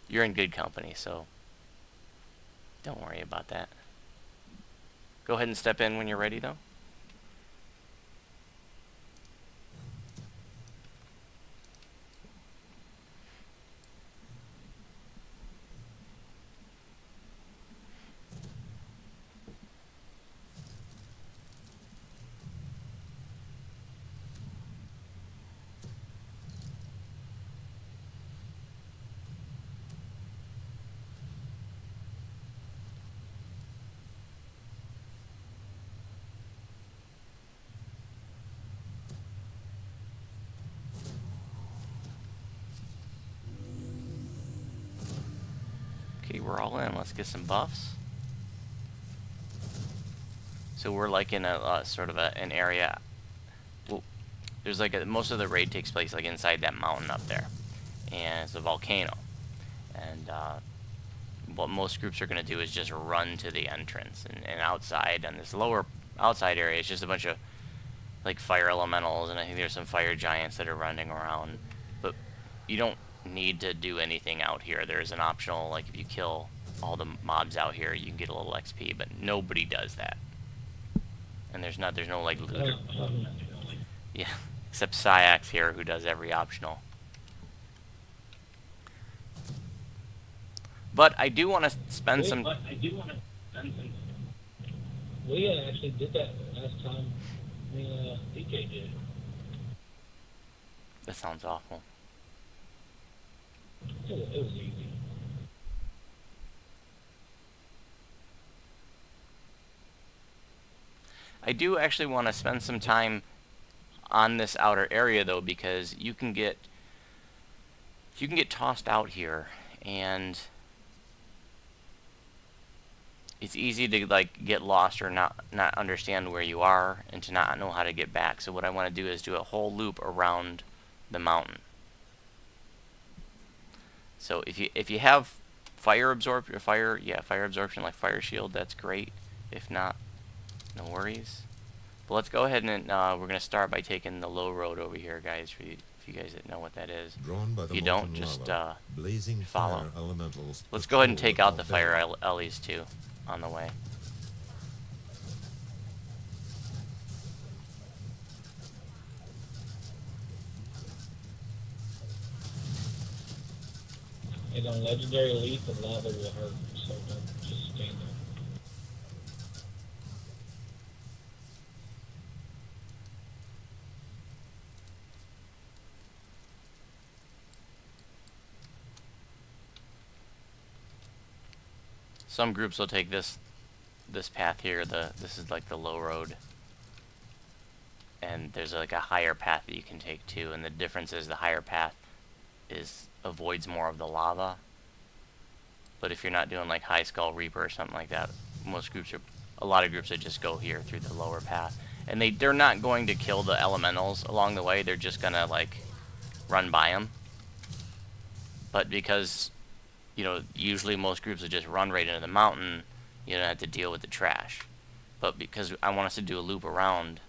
You're in good company, so don't worry about that. Go ahead and step in when you're ready, though. Okay, we're all in. Let's get some buffs. So we're like in a sort of an area. Well, there's like most of the raid takes place like inside that mountain up there, and it's a volcano. And what most groups are going to do is just run to the entrance, and outside on this lower outside area is just a bunch of like fire elementals, and I think there's some fire giants that are running around. But you don't need to do anything out here. There's an optional, like if you kill all the mobs out here, you can get a little XP, but nobody does that. And there's no like looter. Yeah, except Syax here, who does every optional. But I do want to spend some. We actually did that last time. DK did. That sounds awful. It was easy. I do actually want to spend some time on this outer area though, because you can get tossed out here, and it's easy to like get lost or not understand where you are and to not know how to get back. So what I want to do is do a whole loop around the mountain. So if you have fire absorption like fire shield, that's great. If not, no worries. But let's go ahead and we're gonna start by taking the low road over here, guys. For you, if you guys that know what that is. Drawn by If the you don't, just lava, blazing follow. fire elementals. Let's go ahead and patrol take out the fire Valbella. Ellies too on the way. And on Legendary Elite, the lava will hurt, so don't just stand there. Some groups will take this path here. This is like the low road, and there's like a higher path that you can take too. And the difference is the higher path avoids more of the lava. But if you're not doing like High Skull Reaper or something like that, a lot of groups that just go here through the lower path, and they're not going to kill the elementals along the way. They're just gonna like run by them. But because usually most groups will just run right into the mountain, you don't have to deal with the trash. But because I want us to do a loop around,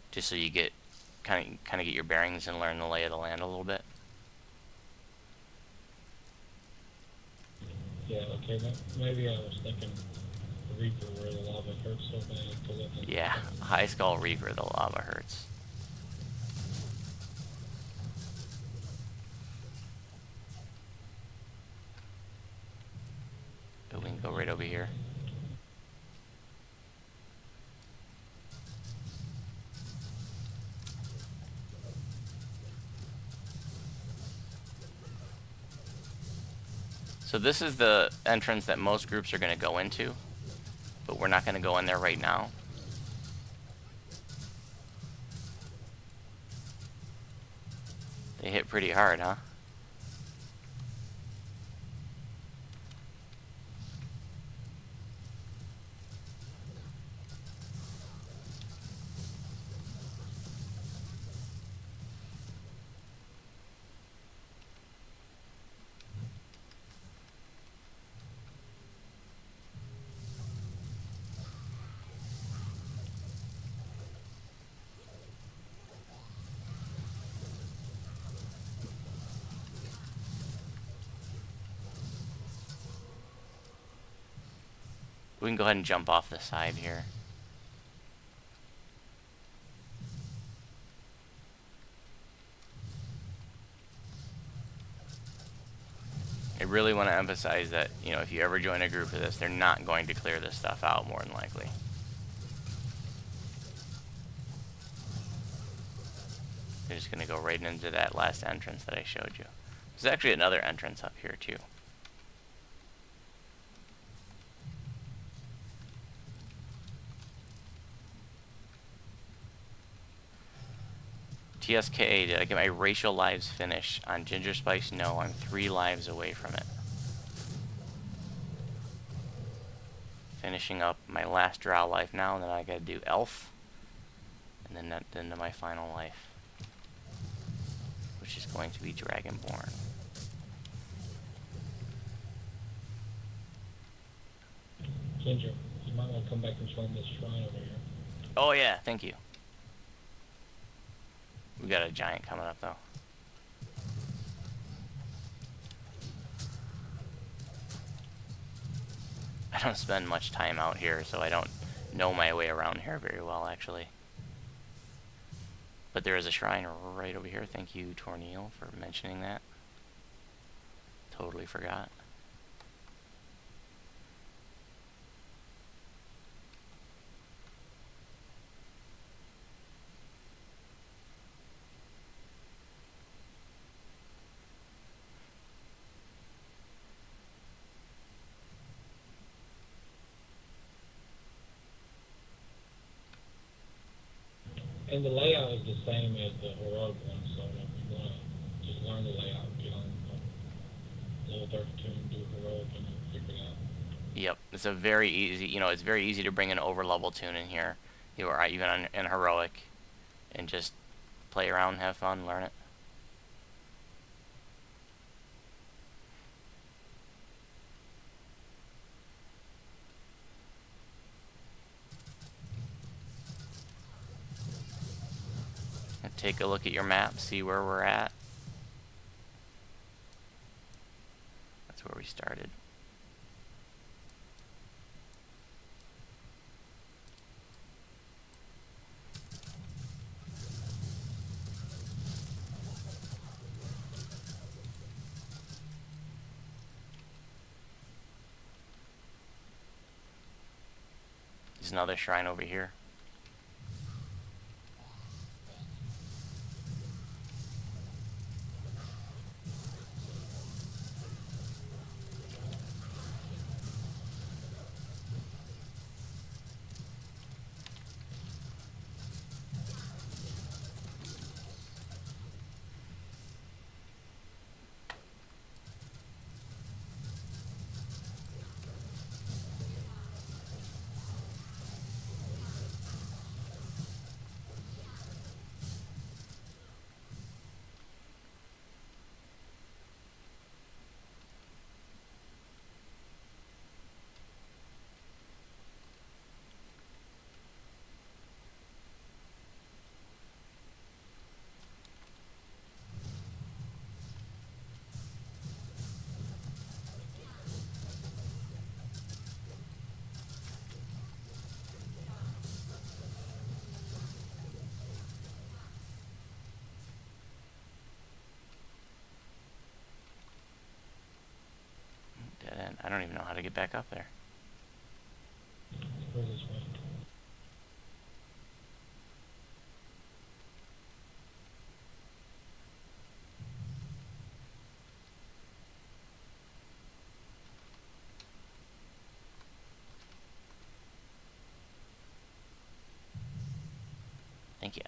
just so you get kind of get your bearings and learn the lay of the land a little bit. Yeah, okay, maybe I was thinking Reaper where the lava hurts so bad. Yeah, High Skull Reaper, the lava hurts. But we can go right over here. So this is the entrance that most groups are going to go into, but we're not going to go in there right now. They hit pretty hard, huh? We can go ahead and jump off the side here. I really want to emphasize that, if you ever join a group of this, they're not going to clear this stuff out more than likely. They're just going to go right into that last entrance that I showed you. There's actually another entrance up here too. TSKA, did I get my racial lives finish on Ginger Spice? No, I'm 3 lives away from it. Finishing up my last drow life now, and then I gotta do elf, and then to my final life, which is going to be Dragonborn. Ginger, you might want to come back and join this shrine over here. Oh yeah, thank you. We got a giant coming up though. I don't spend much time out here, so I don't know my way around here very well, actually. But there is a shrine right over here. Thank you, Torneal, for mentioning that. Totally forgot. And the layout is the same as the heroic one, so if you want to just learn the layout, get on level 32 and do heroic and then figure it out. Yep, it's a very easy, it's very easy to bring an over-level tune in here. You are even in heroic, and just play around, have fun, learn it. And take a look at your map, see where we're at. That's where we started. There's another shrine over here. Dead end. I don't even know how to get back up there. Go this way. Thank you.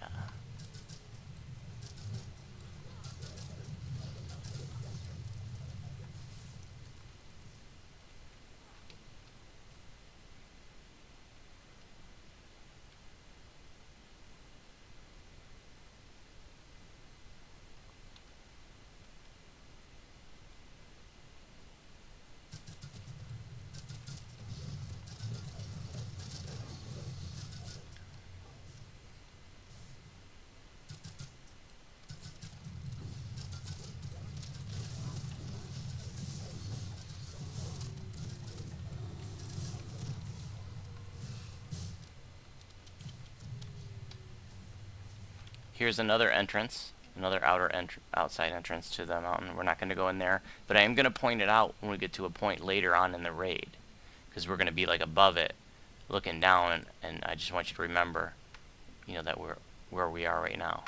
Here's another entrance, another outside entrance to the mountain. We're not going to go in there, but I am going to point it out when we get to a point later on in the raid, because we're going to be like above it, looking down, and I just want you to remember, you know, that we're where we are right now.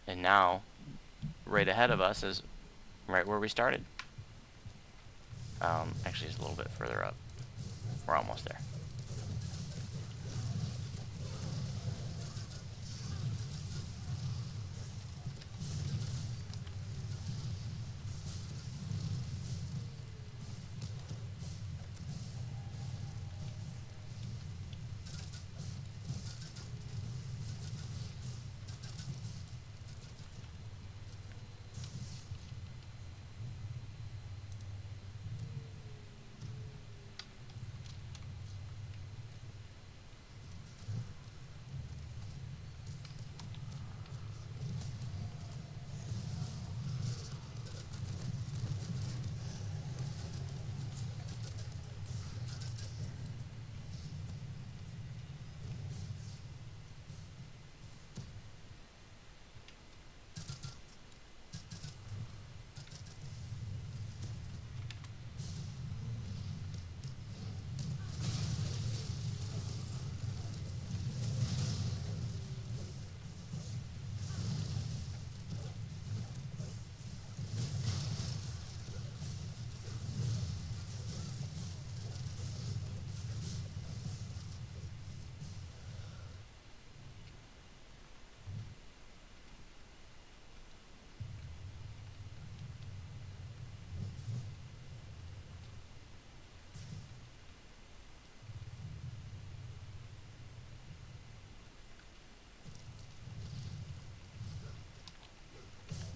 And now, right ahead of us is right where we started. Actually, it's a little bit further up. We're almost there.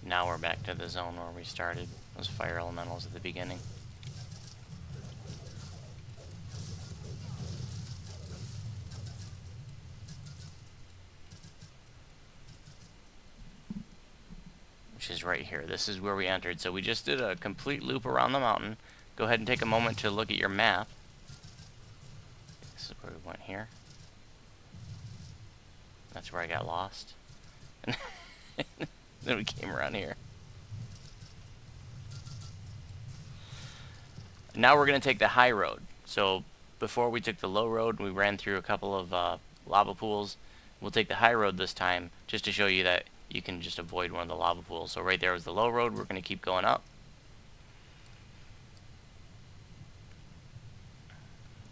Now we're back to the zone where we started. Those fire elementals at the beginning. Which is right here. This is where we entered. So we just did a complete loop around the mountain. Go ahead and take a moment to look at your map. This is where we went here. That's where I got lost. And then we came around here. Now we're going to take the high road. So before we took the low road, we ran through a couple of lava pools. We'll take the high road this time just to show you that you can just avoid one of the lava pools. So right there was the low road. We're going to keep going up.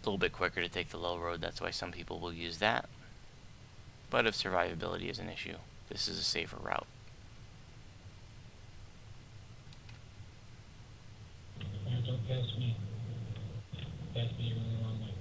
A little bit quicker to take the low road. That's why some people will use that. But if survivability is an issue, this is a safer route. Alright, don't pass me. Pass me, you're going the wrong way.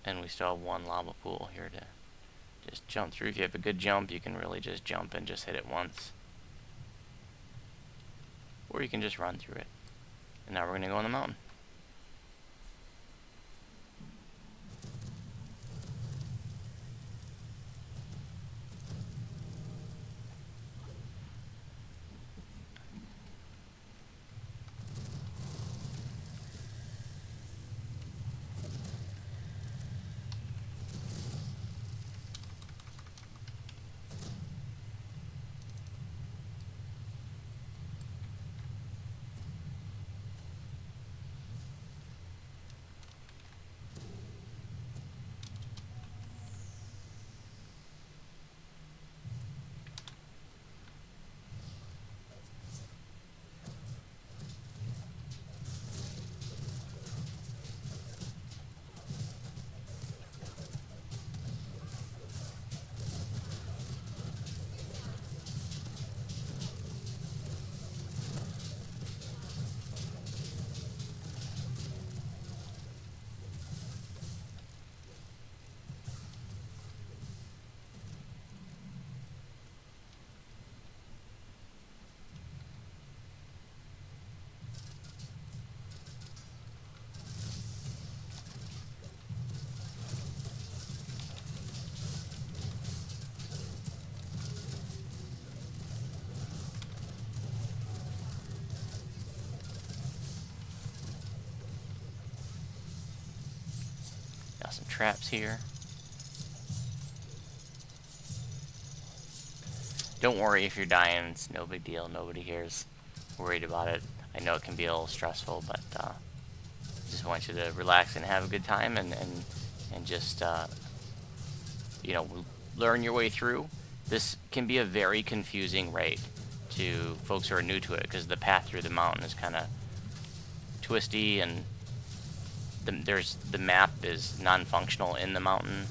And we still have one lava pool here to just jump through. If you have a good jump, you can really just jump and just hit it once. Or you can just run through it. And now we're going to go on the mountain. Got some traps here. Don't worry if you're dying, it's no big deal. Nobody here is worried about it. I know it can be a little stressful, but just want you to relax and have a good time and just, you know, learn your way through. This can be a very confusing raid to folks who are new to it because the path through the mountain is kind of twisty and the map is non-functional in the mountain.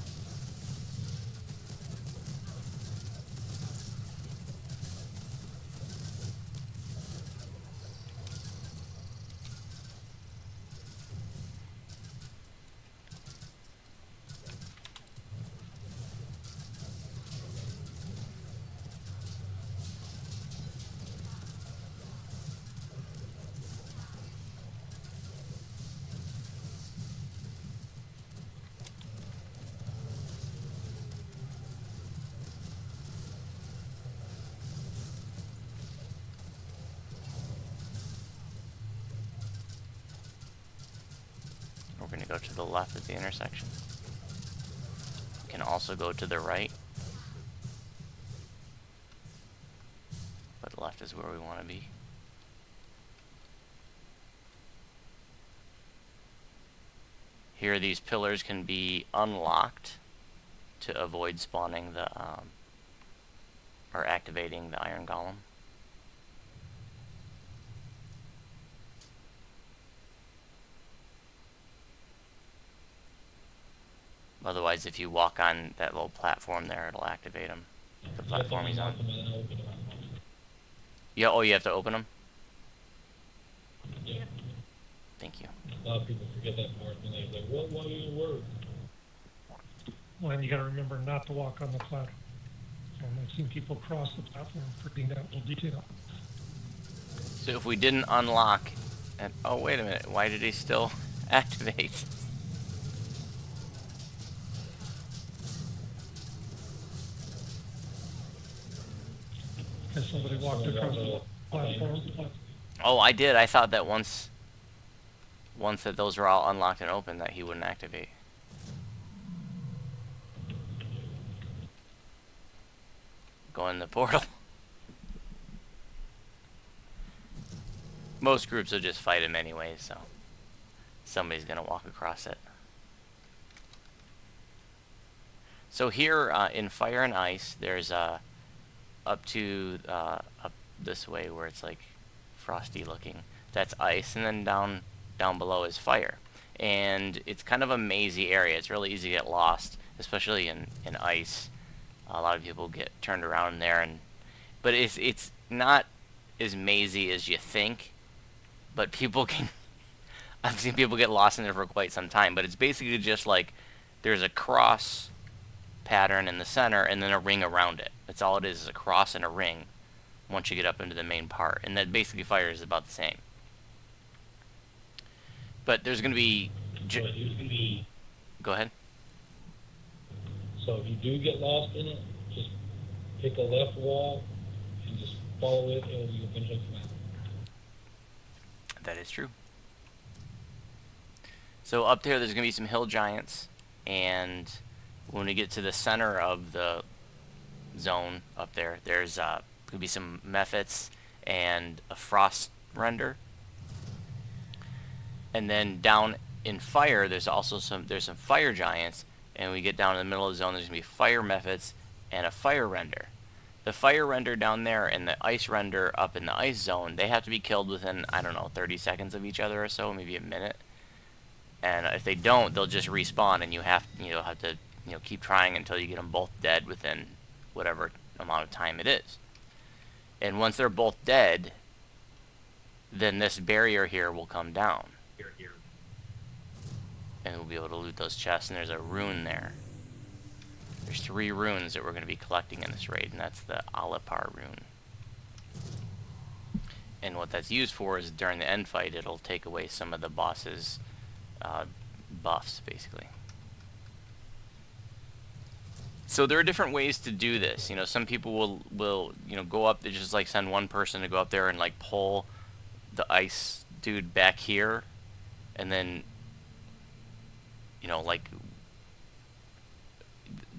We're going to go to the left at the intersection. We can also go to the right. But left is where we want to be. Here these pillars can be unlocked to avoid spawning the or activating the iron golem. Otherwise, if you walk on that little platform there, it'll activate him. The platform he's on. Yeah, oh, you have to open them? Yeah. Thank you. A lot of people forget that part when they say, "What? Why do you work?" Well, and you got to remember not to walk on the platform. I've seen people cross the platform for being that little detail. So if we didn't unlock, and oh wait a minute, why did he still activate? Has somebody walked across the platform? Oh, I did. I thought that once that those were all unlocked and open, that he wouldn't activate. Go in the portal. Most groups will just fight him anyway, so somebody's gonna walk across it. So here in Fire and Ice, there's up this way where it's like frosty looking. That's ice, and then down below is fire. And it's kind of a mazy area. It's really easy to get lost, especially in ice. A lot of people get turned around there, but it's not as mazy as you think. But people can. I've seen people get lost in there for quite some time. But it's basically just like there's a cross pattern in the center, and then a ring around it. That's all it is a cross and a ring. Once you get up into the main part, and that basically fire is about the same. But there's going to be. Go ahead. So if you do get lost in it, just pick a left wall and just follow it. You'll eventually come out. That is true. So up there's going to be some hill giants, and when we get to the center of the zone up there, there's could be some mephits and a frost render. And then down in fire, there's some fire giants, and we get down in the middle of the zone, there's gonna be fire mephits and a fire render. The fire render down there and the ice render up in the ice zone, they have to be killed within, I don't know, 30 seconds of each other or so, maybe a minute. And if they don't, they'll just respawn, and you'll have to keep trying until you get them both dead within whatever amount of time it is. And once they're both dead, then this barrier here will come down. And we'll be able to loot those chests, and there's a rune there. There's 3 runes that we're going to be collecting in this raid, and that's the Alipar rune. And what that's used for is during the end fight, it'll take away some of the boss's buffs, basically. So there are different ways to do this. Some people will go up, they just like send one person to go up there and like pull the ice dude back here, and then like,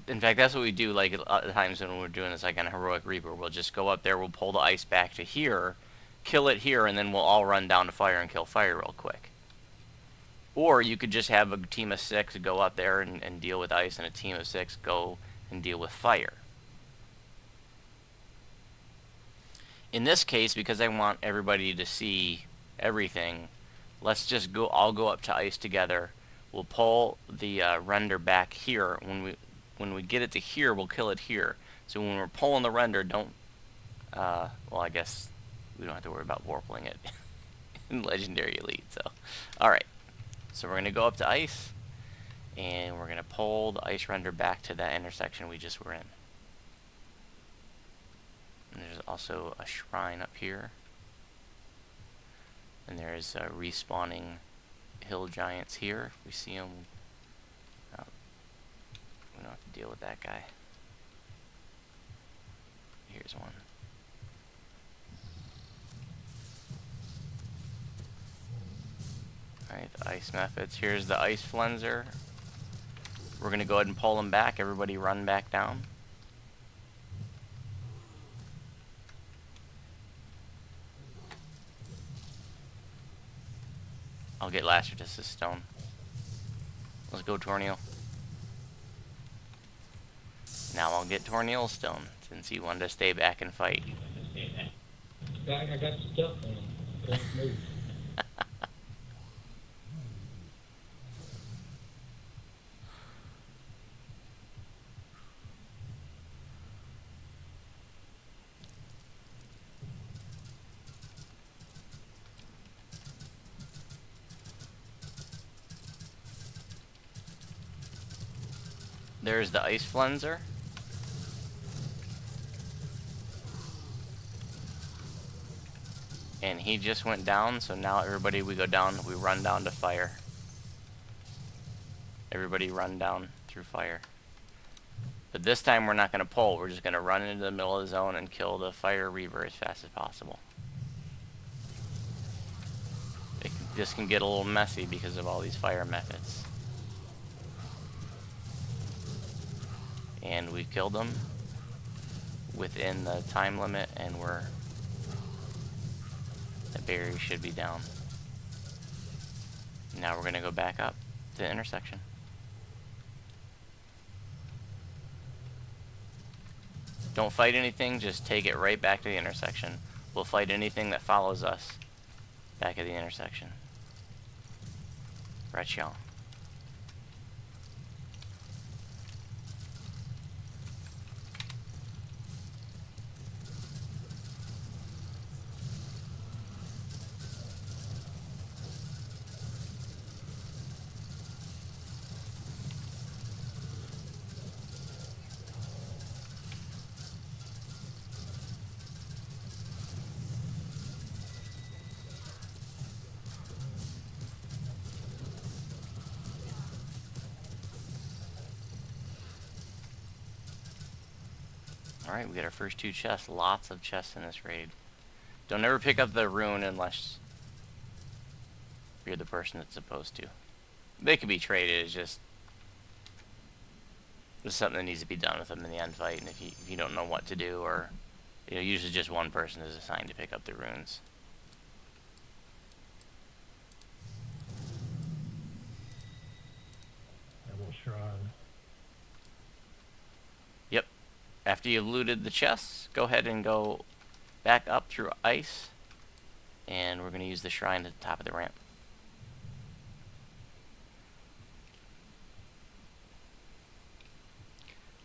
in fact, that's what we do. Like a lot of times when we're doing this, like on a Heroic Reaper, we'll just go up there, we'll pull the ice back to here, kill it here, and then we'll all run down to fire and kill fire real quick. Or you could just have a team of 6 go up there and deal with ice, and a team of 6 go and deal with fire. In this case, because I want everybody to see everything, let's just all go up to ice together. We'll pull the render back here. When we get it to here, we'll kill it here. So when we're pulling the render, don't... well, I guess we don't have to worry about warpling it in Legendary Elite. So, alright. So we're going to go up to ice, and we're going to pull the ice render back to that intersection we just were in. And there's also a shrine up here. And there's respawning hill giants here. If we see them, we don't have to deal with that guy. Here's one. Alright, the ice methods. Here's the ice flenser. We're going to go ahead and pull them back. Everybody run back down. I'll get Lacertus' stone. Let's go, Tornio. Now I'll get Tornil Stone, since he wanted to stay back and fight. I got stuck on him. Couldn't move. There's the Ice Flenser. And he just went down, so now everybody, we run down to fire. Everybody run down through fire. But this time we're not going to pull, we're just going to run into the middle of the zone and kill the Fire Reaver as fast as possible. This can get a little messy because of all these fire methods. And we killed them within the time limit, and the barrier should be down. Now we're going to go back up to the intersection. Don't fight anything, just take it right back to the intersection. We'll fight anything that follows us back at the intersection. Right, y'all. Alright, we got our first 2 chests. Lots of chests in this raid. Don't ever pick up the rune unless you're the person that's supposed to. They can be traded, it's just there's something that needs to be done with them in the end fight, and if you don't know what to do, or usually just one person is assigned to pick up the runes. Double shrine. Yep. After you've looted the chests, go ahead and go back up through ice, and we're going to use the shrine at the top of the ramp.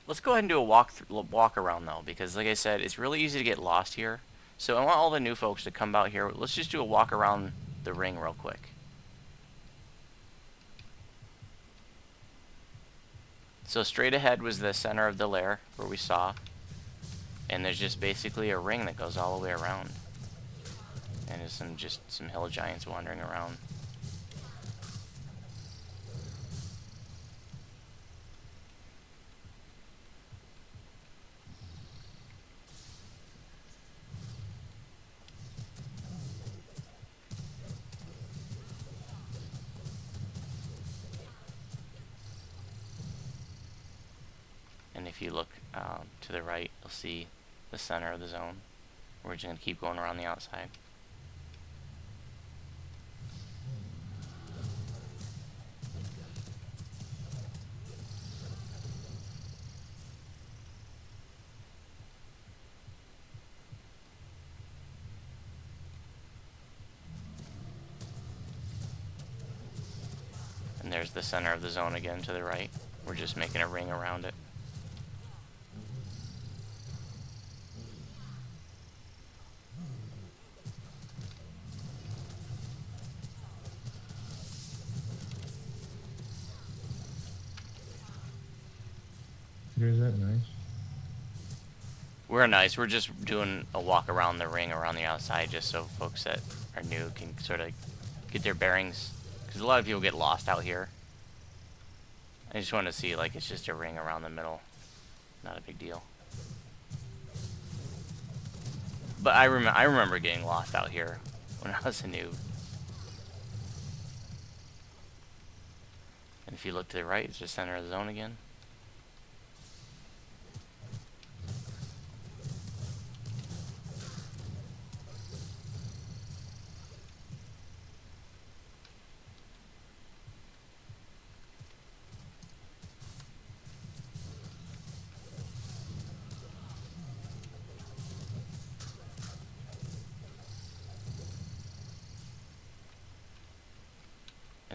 Let's go ahead and do a walk around though, because like I said, it's really easy to get lost here. So I want all the new folks to come out here. Let's just do a walk around the ring real quick. So straight ahead was the center of the lair where we saw, and there's just basically a ring that goes all the way around, and there's some hill giants wandering around. And if you look to the right, you'll see the center of the zone. We're just going to keep going around the outside. And there's the center of the zone again to the right. We're just making a ring around it. Is that nice? We're nice. We're just doing a walk around the ring around the outside, just so folks that are new can sort of get their bearings. Because a lot of people get lost out here. I just want to see, like, it's just a ring around the middle. Not a big deal. But I remember getting lost out here when I was a noob. And if you look to the right, it's just center of the zone again.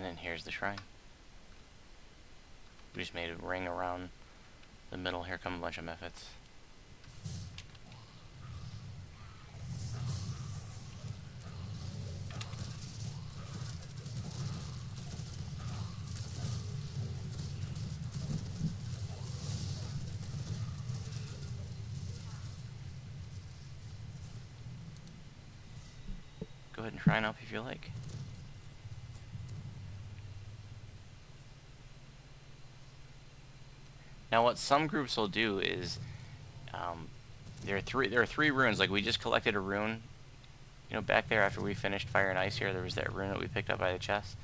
And then here's the shrine. We just made a ring around the middle. Here come a bunch of mephits. Go ahead and shrine up if you like. Now what some groups will do is there are three runes. Like we just collected a rune, you know, back there after we finished Fire and Ice here. There was that rune that we picked up by the chest.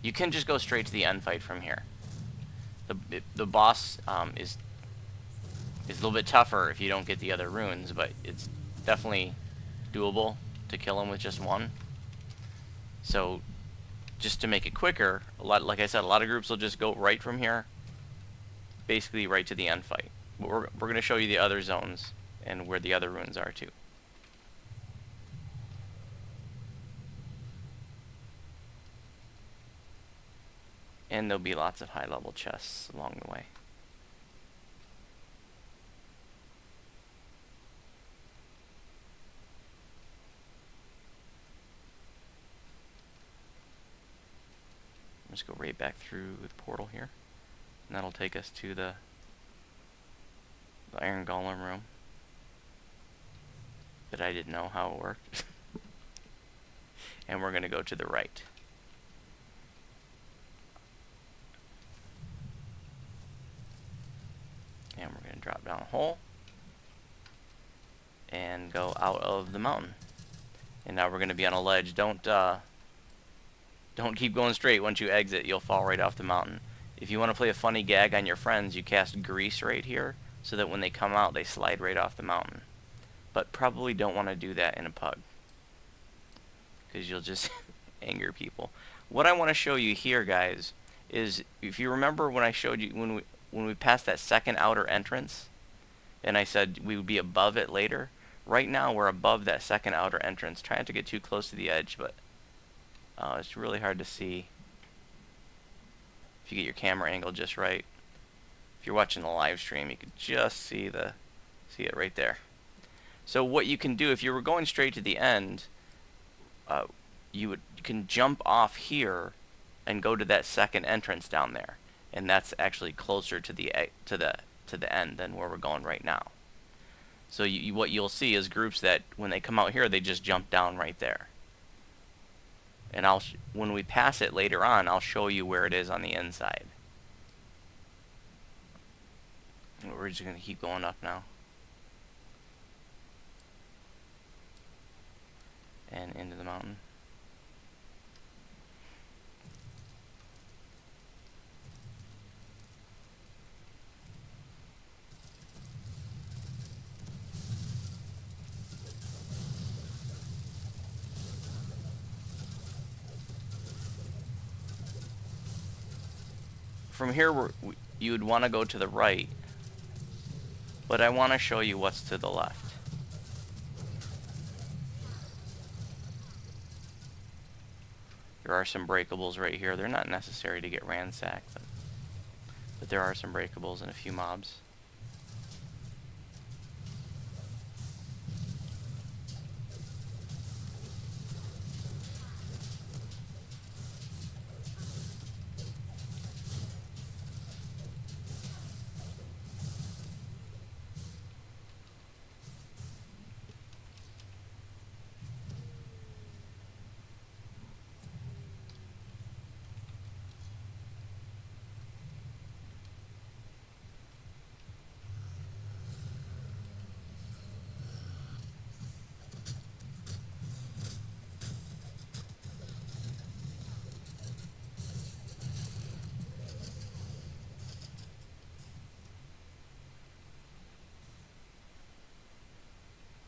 You can just go straight to the end fight from here. The boss is a little bit tougher if you don't get the other runes, but it's definitely doable to kill him with just one. So just to make it quicker, like I said, a lot of groups will just go right from here, basically right to the end fight. But we're going to show you the other zones and where the other runes are too. And there'll be lots of high level chests along the way. Just go right back through the portal here, and that'll take us to the Iron Golem room that I didn't know how it worked. And we're going to go to the right. And we're going to drop down a hole and go out of the mountain. And now we're going to be on a ledge. Don't keep going straight. Once you exit, you'll fall right off the mountain. If you want to play a funny gag on your friends, you cast grease right here so that when they come out, they slide right off the mountain. But probably don't want to do that in a pug, because you'll just anger people. What I want to show you here, guys, is if you remember when I showed you when we passed that second outer entrance, and I said we would be above it later. Right now we're above that second outer entrance. Try not to get too close to the edge, but it's really hard to see if you get your camera angle just right. If you're watching the live stream, you can just see it right there. So what you can do, if you were going straight to the end, you can jump off here and go to that second entrance down there, and that's actually closer to the end than where we're going right now. So what you'll see is groups that when they come out here, they just jump down right there. And when we pass it later on, I'll show you where it is on the inside. And we're just going to keep going up now. And into the mountain. From here, you would want to go to the right, but I want to show you what's to the left. There are some breakables right here. They're not necessary to get ransacked, but there are some breakables and a few mobs.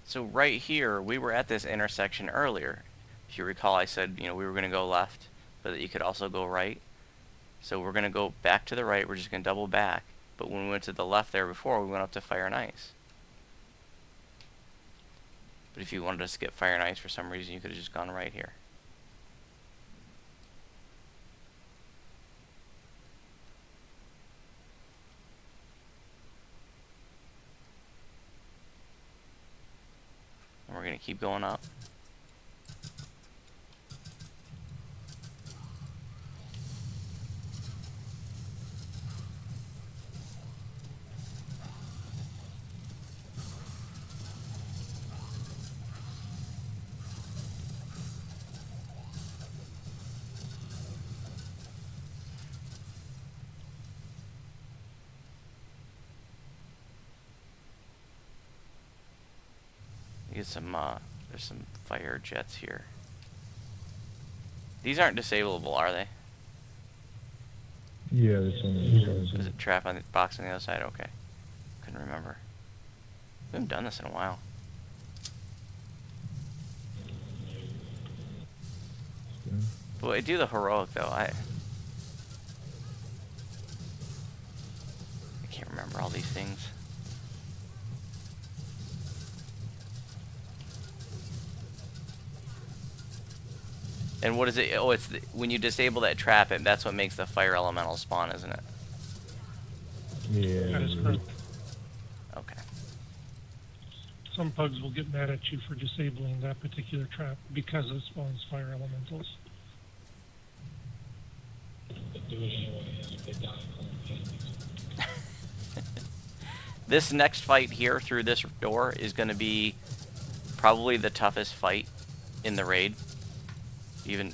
So right here, we were at this intersection earlier. If you recall, I said, we were going to go left, but that you could also go right. So we're going to go back to the right. We're just going to double back. But when we went to the left there before, we went up to Fire and Ice. But if you wanted to skip Fire and Ice for some reason, you could have just gone right here. Alright, keep going up. Get some, there's some fire jets here. These aren't disableable, are they? Yeah, that's on the other Is side. it trap on the box on the other side? Okay. Couldn't remember. We haven't done this in a while. But I do the heroic though. I can't remember all these things. And what is it? Oh, it's when you disable that trap, and that's what makes the fire elemental spawn, isn't it? Yeah. That is correct. Okay. Some pugs will get mad at you for disabling that particular trap because it spawns fire elementals. But do it anyway, and if they die, call them enemies. This next fight here through this door is going to be probably the toughest fight in the raid. Even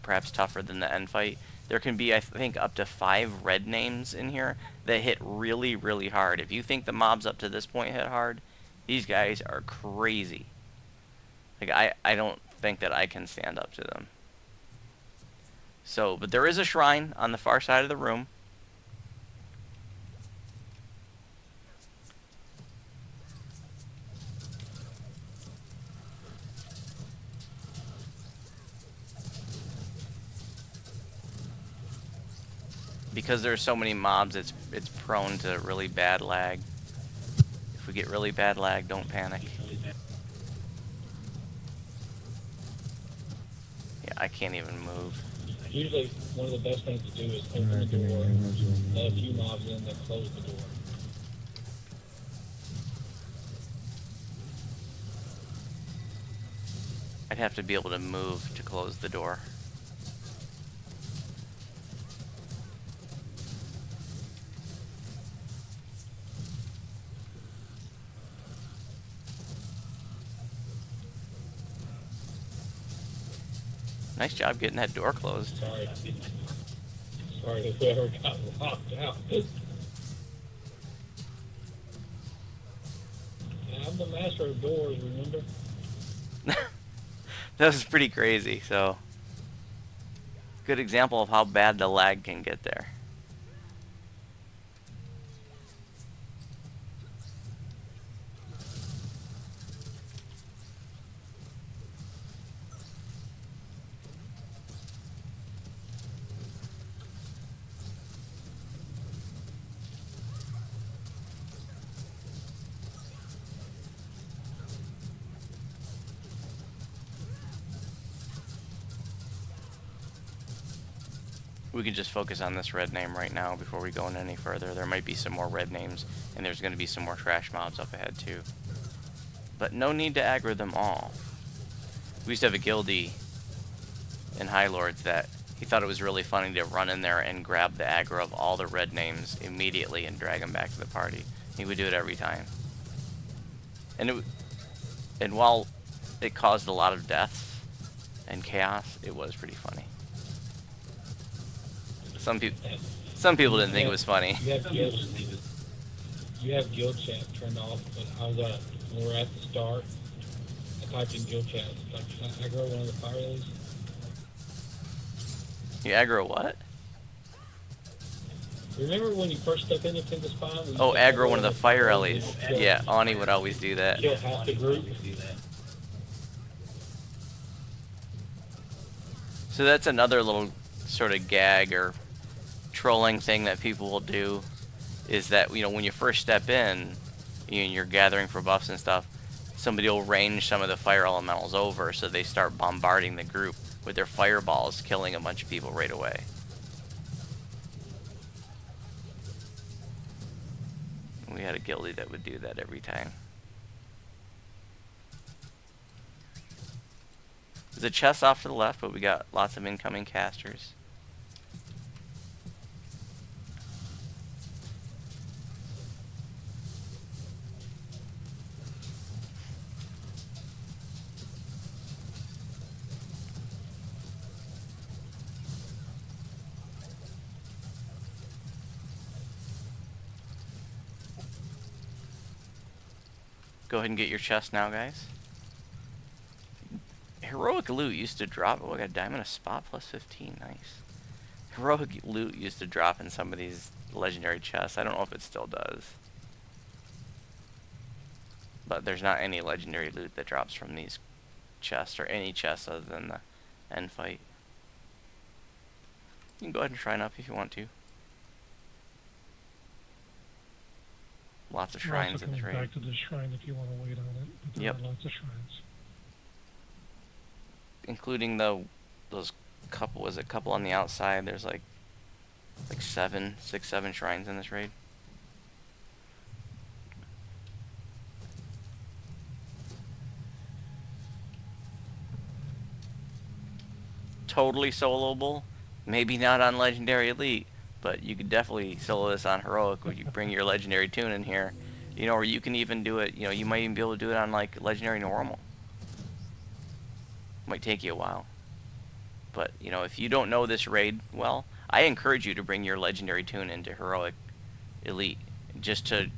perhaps tougher than the end fight. There can be, I think, up to 5 red names in here that hit really, really hard. If you think the mobs up to this point hit hard, these guys are crazy. Like, I don't think that I can stand up to them. So, but there is a shrine on the far side of the room. Because there's so many mobs, it's prone to really bad lag. If we get really bad lag, don't panic. Yeah, I can't even move. Usually, one of the best things to do is open the door, let a few mobs in, then close the door. I'd have to be able to move to close the door. Nice job getting that door closed. Sorry. Sorry if whoever got locked out. I'm the master of doors, remember? That was pretty crazy, so good example of how bad the lag can get there. We can just focus on this red name right now before we go in any further. There might be some more red names, and there's going to be some more trash mobs up ahead too. But no need to aggro them all. We used to have a guildie in High Lords that he thought it was really funny to run in there and grab the aggro of all the red names immediately and drag them back to the party. He would do it every time. And while it caused a lot of deaths and chaos, it was pretty funny. Some people didn't think it was funny. You have guild chat turned off, but I was when we were at the start, I typed in guild chat. Like, can I aggro one of the fire lilies? You aggro what? Remember when you first step into Tempest Spine? Oh, aggro one of the fire ellies. Yeah, Ani would always do that. Kill half the group. So that's another little sort of gag or trolling thing that people will do, is that, you know, when you first step in and you're gathering for buffs and stuff, somebody will range some of the fire elementals over, so they start bombarding the group with their fireballs, killing a bunch of people right away. We had a guildie that would do that every time. There's a chest off to the left, but we got lots of incoming casters. Go ahead and get your chest now, guys. Heroic loot used to drop. Oh, I got a diamond, a spot, plus 15. Nice. Heroic loot used to drop in some of these legendary chests. I don't know if it still does. But there's not any legendary loot that drops from these chests, or any chests other than the end fight. You can go ahead and shrine up if you want to. Lots of shrines in this raid. Back to the shrine if you want to wait on it. But there are lots of shrines. Including those couple, was it couple on the outside? There's like 6, 7 shrines in this raid. Totally soloable. Maybe not on Legendary Elite, but you could definitely solo this on Heroic when you bring your Legendary Tune in here. You know, or you can even do it, you know, you might even be able to do it on like Legendary Normal. Might take you a while. But, you know, if you don't know this raid well, I encourage you to bring your Legendary Tune into Heroic Elite. Just to,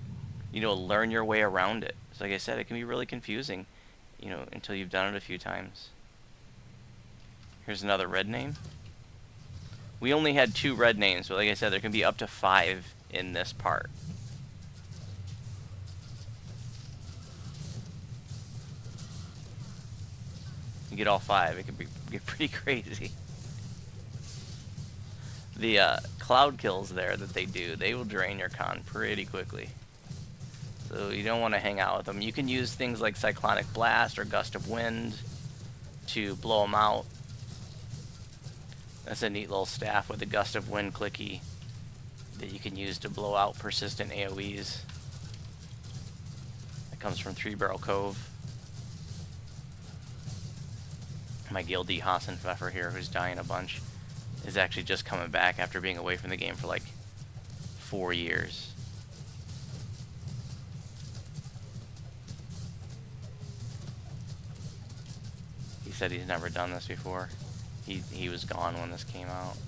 you know, learn your way around it. So like I said, it can be really confusing, you know, until you've done it a few times. Here's another red name. We only had 2 red names, but like I said, there can be up to 5 in this part. You get all 5, it can get pretty crazy. The cloud kills there that they do, they will drain your con pretty quickly. So you don't want to hang out with them. You can use things like Cyclonic Blast or Gust of Wind to blow them out. That's a neat little staff with a Gust of Wind clicky that you can use to blow out persistent AoEs. That comes from 3 Barrel Cove. My guildie Hassenpfeffer here, who's dying a bunch, is actually just coming back after being away from the game for like 4 years. He said he's never done this before. He was gone when this came out.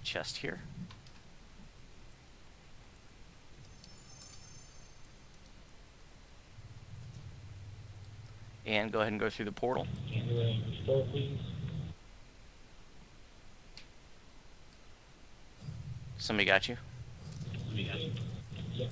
Chest here. And go ahead and go through the portal. Can you restore, please? Somebody got you? Yep.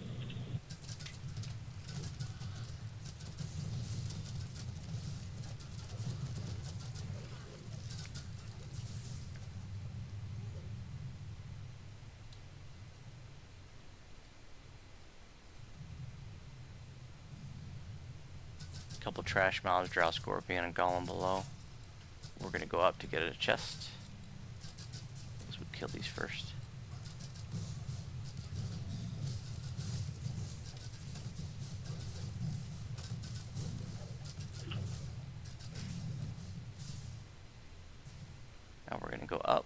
Couple trash mobs, Drow Scorpion and Golem below. We're gonna go up to get a chest. Let's kill these first. Now we're gonna go up.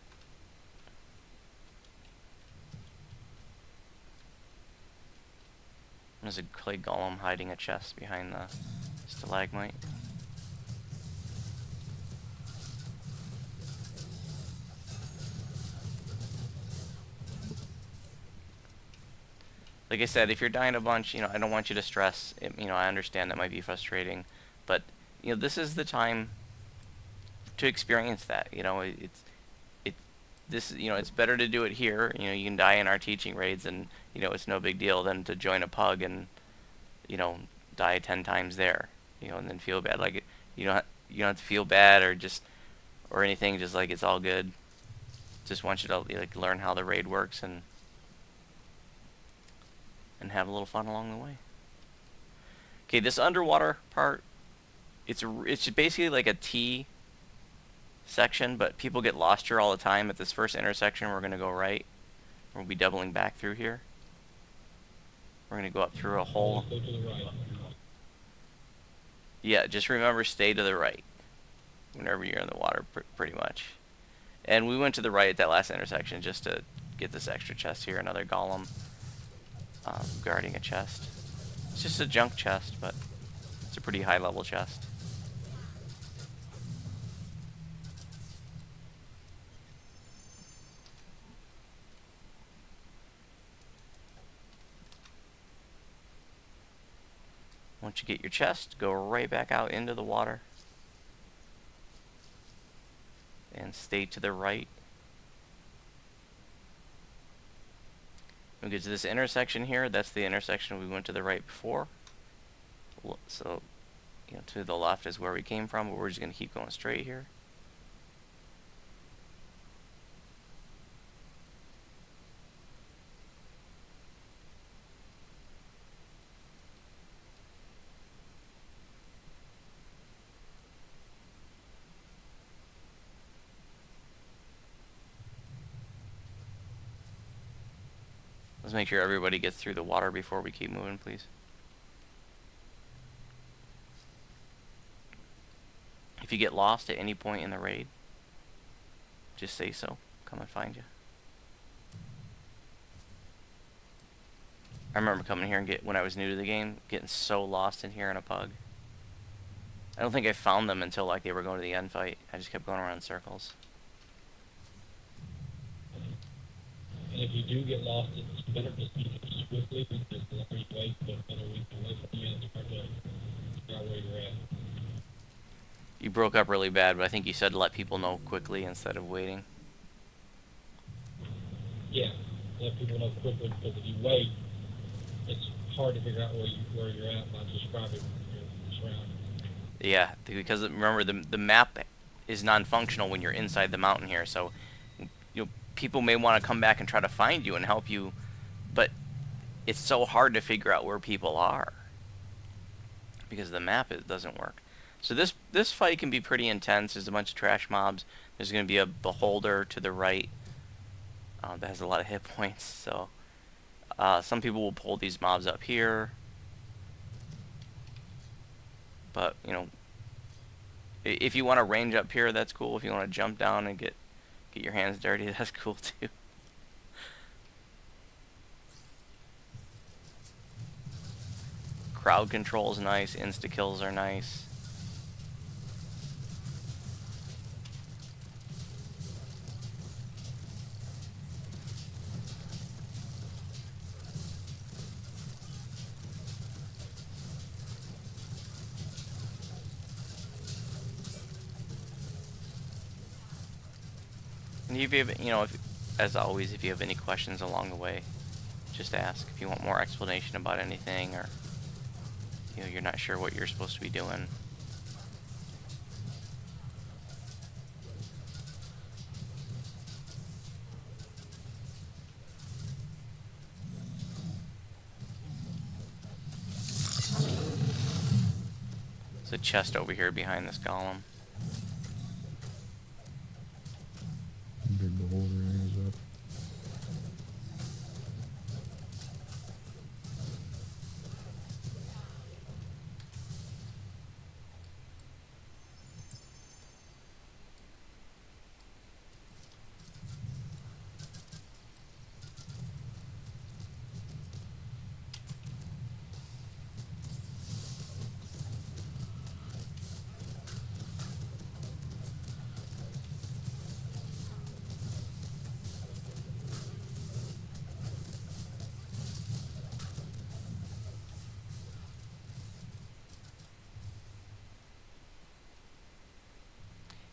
There's a clay golem hiding a chest behind the stalagmite. Like I said, if you're dying a bunch, you know, I don't want you to stress. You know, I understand that might be frustrating, but you know, this is the time to experience that. You know, this, it's better to do it here. You can die in our teaching raids, and it's no big deal, than to join a pug and die 10 times there, and then feel bad. Like you don't have to feel bad or anything. Just like it's all good. Just want you to like learn how the raid works and have a little fun along the way. Okay, this underwater part, it's basically like a T section, but people get lost here all the time. At this first intersection, we're going to go right. We'll be doubling back through here. We're going to go up through a hole. Go to the right. Yeah, just remember, stay to the right whenever you're in the water, pretty much. And we went to the right at that last intersection just to get this extra chest here, another golem guarding a chest. It's just a junk chest, but it's a pretty high level chest. Once you get your chest, go right back out into the water. And stay to the right. We get to this intersection here. That's the intersection we went to the right before. So, to the left is where we came from, but we're just going to keep going straight here. Let's make sure everybody gets through the water before we keep moving, please. If you get lost at any point in the raid, just say so. Come and find you. I remember coming here and when I was new to the game, getting so lost in here in a pug. I don't think I found them until like they were going to the end fight. I just kept going around in circles. And if you do get lost, it's better to speak up swiftly, because the longer you wait, the better we can wait for you, and it's hard to figure out where you're at. You broke up really bad, but I think you said let people know quickly instead of waiting. Yeah, let people know quickly, because if you wait, it's hard to figure out where you're at by describing your surroundings. Yeah, because remember, the map is non-functional when you're inside the mountain here, so people may want to come back and try to find you and help you, but it's so hard to figure out where people are because the map doesn't work. So this fight can be pretty intense. There's a bunch of trash mobs. There's going to be a beholder to the right that has a lot of hit points. So some people will pull these mobs up here, but if you want to range up here, that's cool. If you want to jump down and get your hands dirty, that's cool too. Crowd control is nice. Insta kills are nice. And if you have, as always, if you have any questions along the way, just ask. If you want more explanation about anything, or you're not sure what you're supposed to be doing. There's a chest over here behind this golem. Big beholder is up.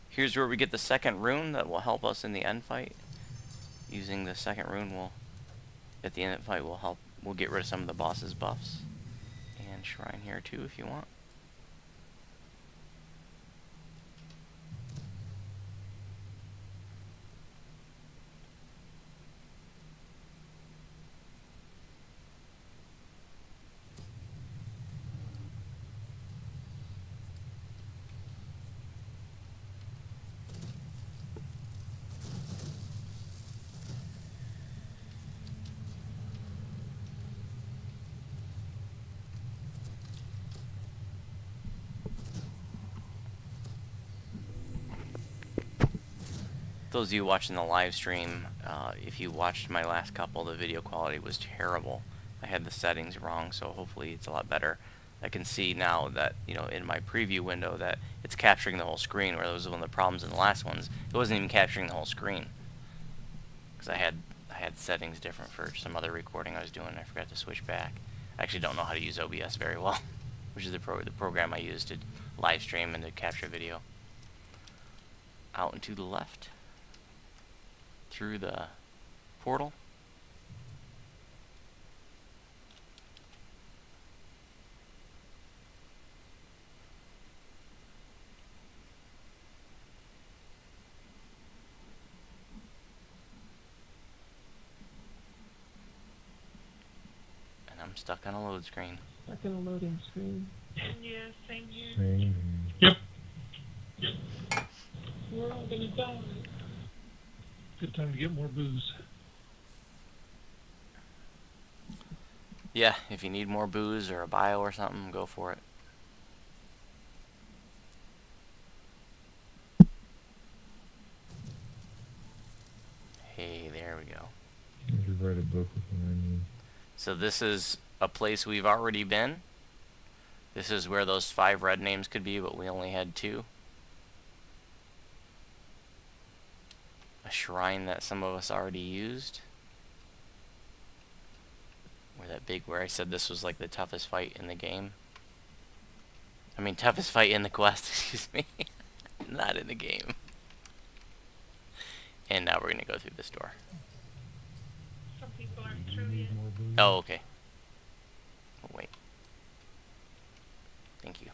Here's where we get the second rune that will help us in the end fight. using the second rune will, at the end of the fight, will help. We'll get rid of some of the boss's buffs. And shrine here too, if you want. Those of you watching the live stream, if you watched my last couple, the video quality was terrible. I had the settings wrong, so hopefully it's a lot better. I can see now that, you know, in my preview window that it's capturing the whole screen, where that was one of the problems in the last ones. It wasn't even capturing the whole screen. Because I had settings different for some other recording I was doing. I forgot to switch back. I actually don't know how to use OBS very well, which is the program I use to live stream and to capture video. Out and to the left. Through the portal. And I'm stuck on a load screen. Stuck in a loading screen. Yeah, same here. Same. Yep. We're all gonna die. Good time to get more booze. Yeah, if you need more booze or a bio or something, go for it. Hey, there we go. I should write a book with what I need. So this is a place we've already been. This is where those 5 red names could be, but we only had 2. A shrine that some of us already used. Where I said this was like the toughest fight in the game. I mean, toughest fight in the quest, excuse me. Not in the game. And now we're gonna go through this door. Some people aren't through yet. Oh, okay. Oh, wait. Thank you.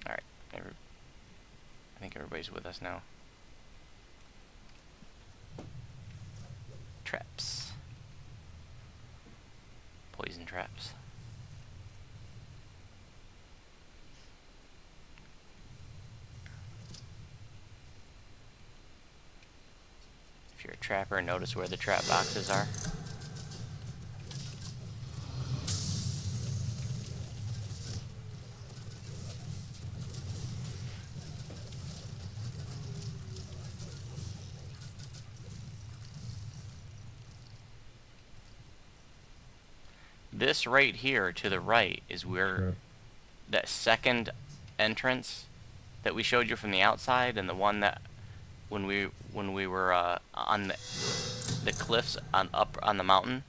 Alright. I think everybody's with us now. Traps. Poison traps. If you're a trapper, notice where the trap boxes are. This right here to the right is where that second entrance that we showed you from the outside, and the one that when we were on the cliffs up on the mountain,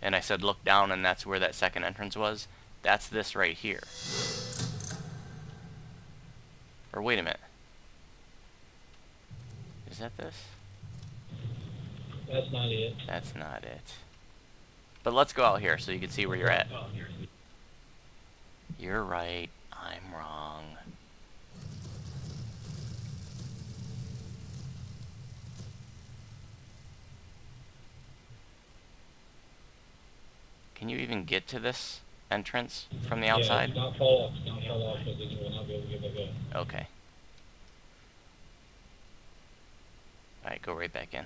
and I said look down, and that's where that second entrance was. That's this right here. Or wait a minute. Is that this? That's not it. That's not it. But let's go out here so you can see where you're at. You're right. I'm wrong. Can you even get to this entrance from the outside? Yeah, not fall off. Not fall off, because then you will not be able to get back up. Okay. Alright, go right back in.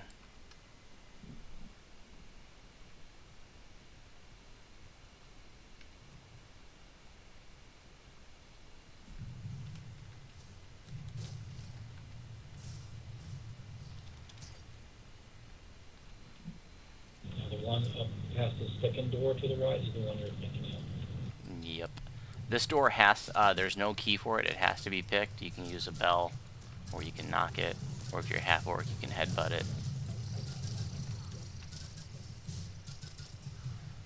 The one up past the second door to the right is the one you're thinking of. Yep. This door has, there's no key for it. It has to be picked. You can use a bell or you can knock it, or if you're half orc, you can headbutt it.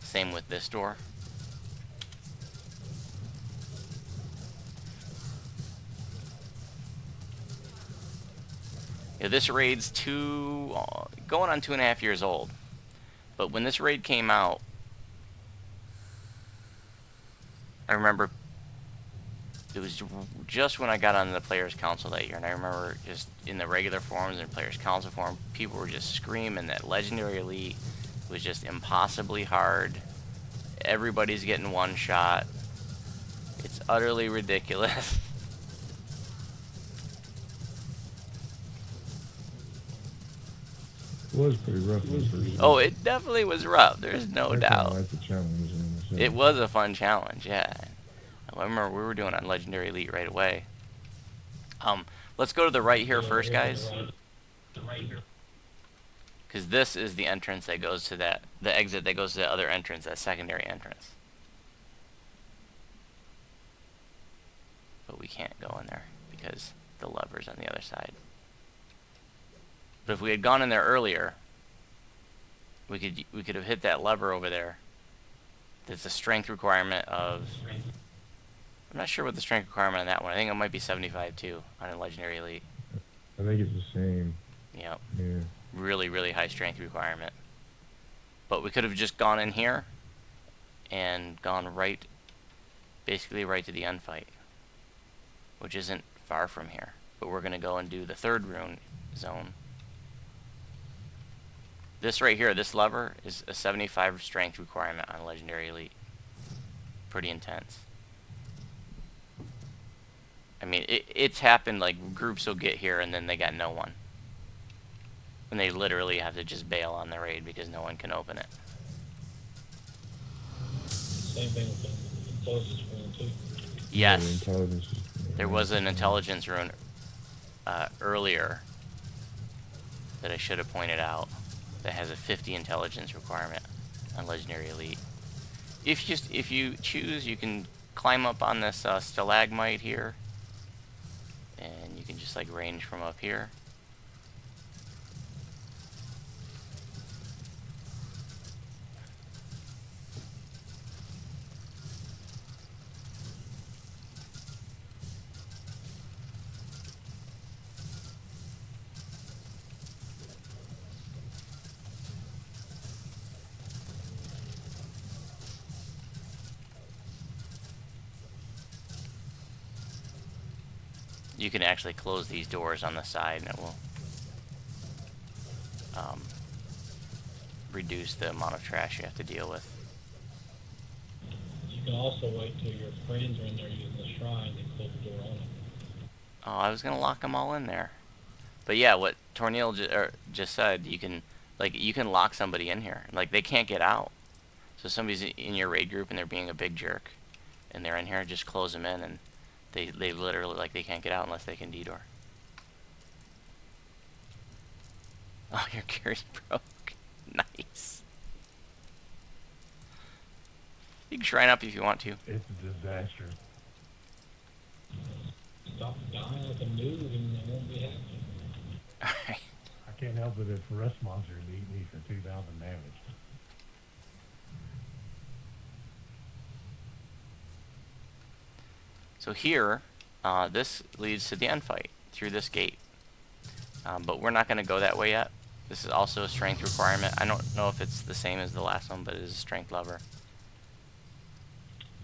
Same with this door. Yeah, this raid's going on 2.5 years old. But when this raid came out, I remember it was just when I got on the Players Council that year, and I remember just in the regular forums and Players Council forum, people were just screaming that Legendary Elite was just impossibly hard. Everybody's getting one shot. It's utterly ridiculous. It was pretty rough. Oh, it definitely was rough. There's no doubt. I liked the challenge. It was a fun challenge, yeah. I remember we were doing it on Legendary Elite right away. Let's go to the right here first, guys. Because this is the entrance that goes to the exit that goes to the other entrance, that secondary entrance. But we can't go in there because the lever's on the other side. But if we had gone in there earlier, we could have hit that lever over there. There's a strength requirement of... I'm not sure what the strength requirement on that one. I think it might be 75 too on a Legendary Elite. I think it's the same. Yep. Yeah. Really, really high strength requirement. But we could have just gone in here and gone right, basically right to the end fight, which isn't far from here. But we're going to go and do the third rune zone. This right here, this lever, is a 75 strength requirement on Legendary Elite. Pretty intense. I mean, it's happened, like, groups will get here and then they got no one. And they literally have to just bail on the raid because no one can open it. Same thing with the intelligence rune too. Yes. Yeah, the There was an intelligence rune earlier that I should have pointed out that has a 50 intelligence requirement on Legendary Elite. If you choose, you can climb up on this stalagmite here, and you can just like range from up here. You can actually close these doors on the side and it will reduce the amount of trash you have to deal with. You can also wait till your friends are in there using the shrine and close the door on them. Oh, I was gonna lock them all in there. But yeah, what Tornil just said, you can lock somebody in here. Like, they can't get out. So somebody's in your raid group and they're being a big jerk, and they're in here, just close them in, and they literally, like, they can't get out unless they can D-door. Oh, your gear's broke. Nice. You can shrine up if you want to. It's a disaster. Stop dying like a noob and they won't be happy. Alright. I can't help it if rust monsters eat me for 2,000 damage. So here, this leads to the end fight through this gate. But we're not going to go that way yet. This is also a strength requirement. I don't know if it's the same as the last one, but it is a strength lever.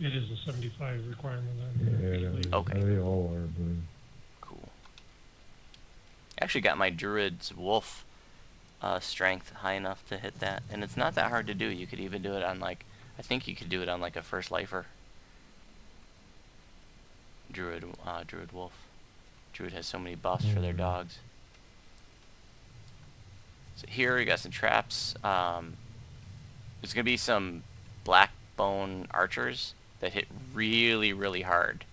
It is a 75 requirement. Yeah, Okay. They all are, but... Cool. Actually got my druid's wolf strength high enough to hit that, and it's not that hard to do. You could even do it on, like, I think you could do it on like a first lifer. Druid wolf. Druid has so many buffs for their dogs. So here we got some traps. There's gonna be some black bone archers that hit really, really hard.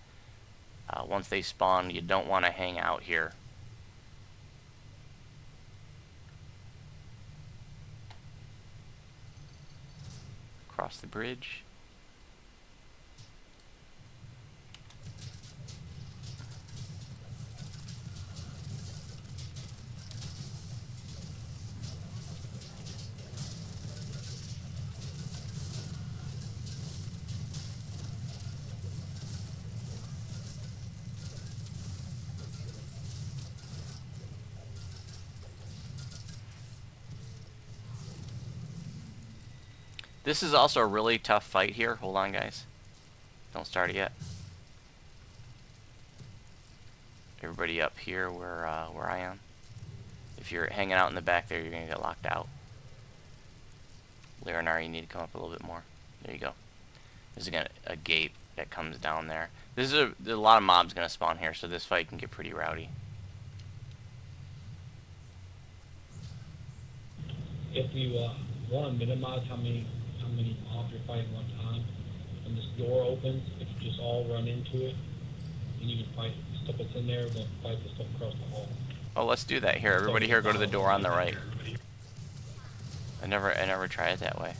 Once they spawn, you don't want to hang out here. Cross the bridge. This is also a really tough fight here. Hold on, guys. Don't start it yet. Everybody up here where I am. If you're hanging out in the back there, you're gonna get locked out. Lyranar, you need to come up a little bit more. There you go. There's a gate that comes down there. There's a lot of mobs gonna spawn here, so this fight can get pretty rowdy. If you want to minimize how many mobs you're fighting one time, when this door opens, if you just all run into it, and you can fight the stuff that's in there, then fight the stuff across the hall. Oh, let's do that here. Everybody here, go to the door on the right. I never tried it that way.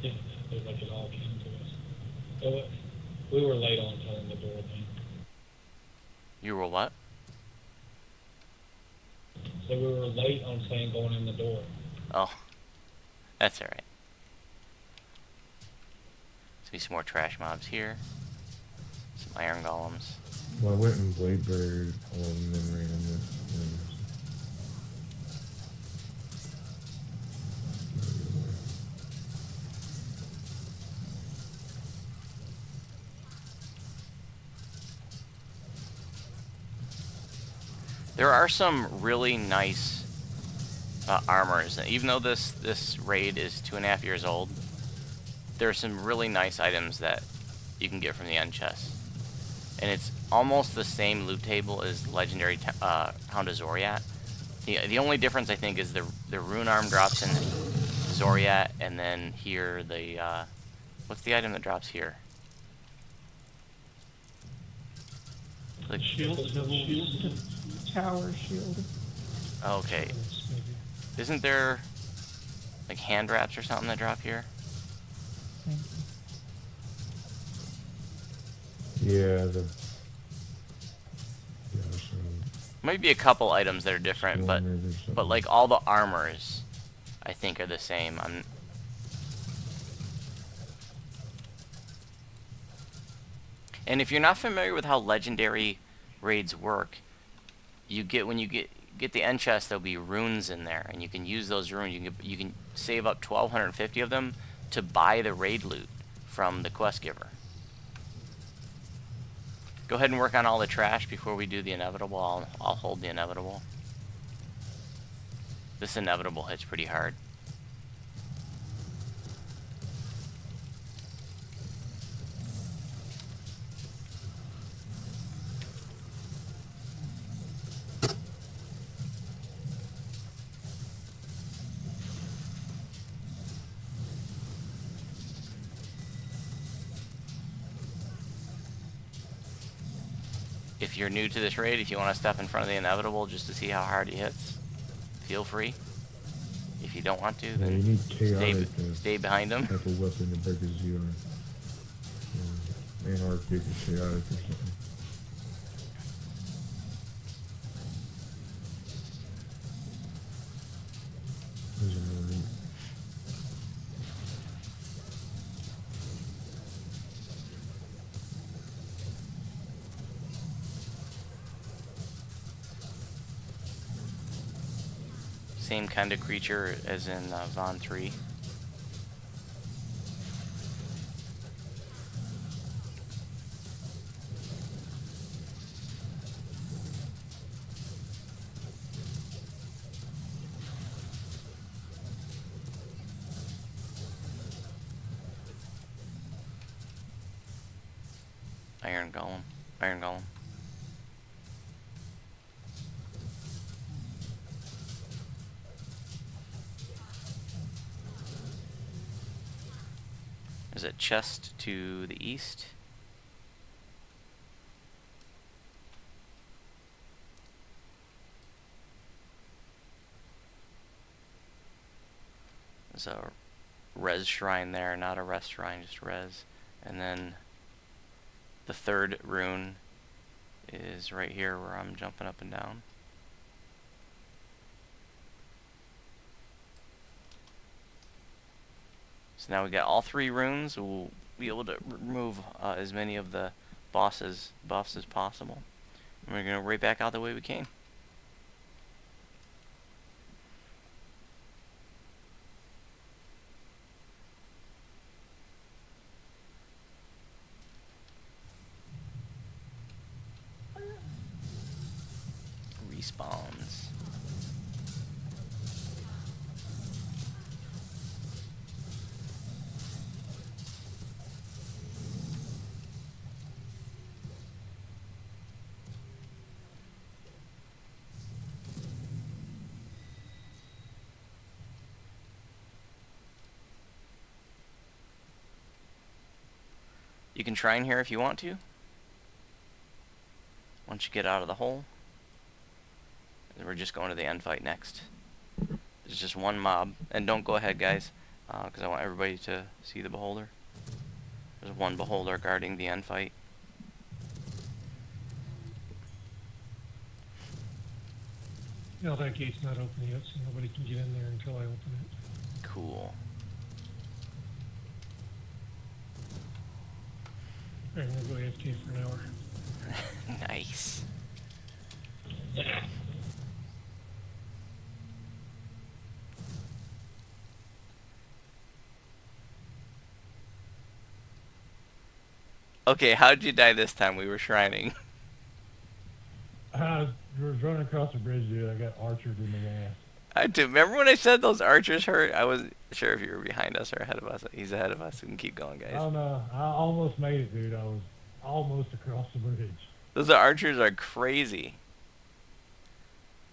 Yeah, it was like it all came to us. So we were late on telling the door thing. You were what? So we were late on saying going in the door. Oh, that's alright. See some more trash mobs here. Some iron golems. Well, I went and blade buried all of them and then ran this. There are some really nice armors. Even though this raid is 2.5 years old, there are some really nice items that you can get from the end chest. And it's almost the same loot table as legendary Hound of Zoriat. The only difference I think is the rune arm drops in Zoriat, and then here the what's the item that drops here? The Shield? Tower shield. Okay. Isn't there like hand wraps or something that drop here? Yeah, Might be a couple items that are different, but like all the armors, I think are the same. And if you're not familiar with how legendary raids work, when you get the end chest, there'll be runes in there, and you can use those runes. You can save up 1,250 of them to buy the raid loot from the quest giver. Go ahead and work on all the trash before we do the inevitable. I'll hold the inevitable. This inevitable hits pretty hard. If you're new to this raid, if you want to step in front of the inevitable just to see how hard he hits, feel free. If you don't want to, then you need chaotic, stay behind him. Type of weapon to break a ZR. Anarchic or chaotic or something. Those are really neat. Same kind of creature as in Von 3. Iron Golem. Iron Golem. There's a chest to the east. There's a res shrine there, not a rest shrine, just res. And then the third rune is right here where I'm jumping up and down. So now we got all 3 runes. We'll be able to remove as many of the buffs as possible. And we're going to right back out the way we came. Respawns. You can try in here if you want to. Once you get out of the hole. We're just going to the end fight next. There's just one mob. And don't go ahead, guys, because I want everybody to see the beholder. There's one beholder guarding the end fight. No, that gate's not open yet, so nobody can get in there until I open it. Cool. Alright, I'm gonna go AFK for an hour. Nice. Okay, how'd you die this time? We were shrining. I was running across the bridge, dude. I got archered in the ass. I do. Remember when I said those archers hurt? I wasn't sure if you were behind us or ahead of us. He's ahead of us. We can keep going, guys. Oh no, I almost made it, dude. I was almost across the bridge. Those archers are crazy.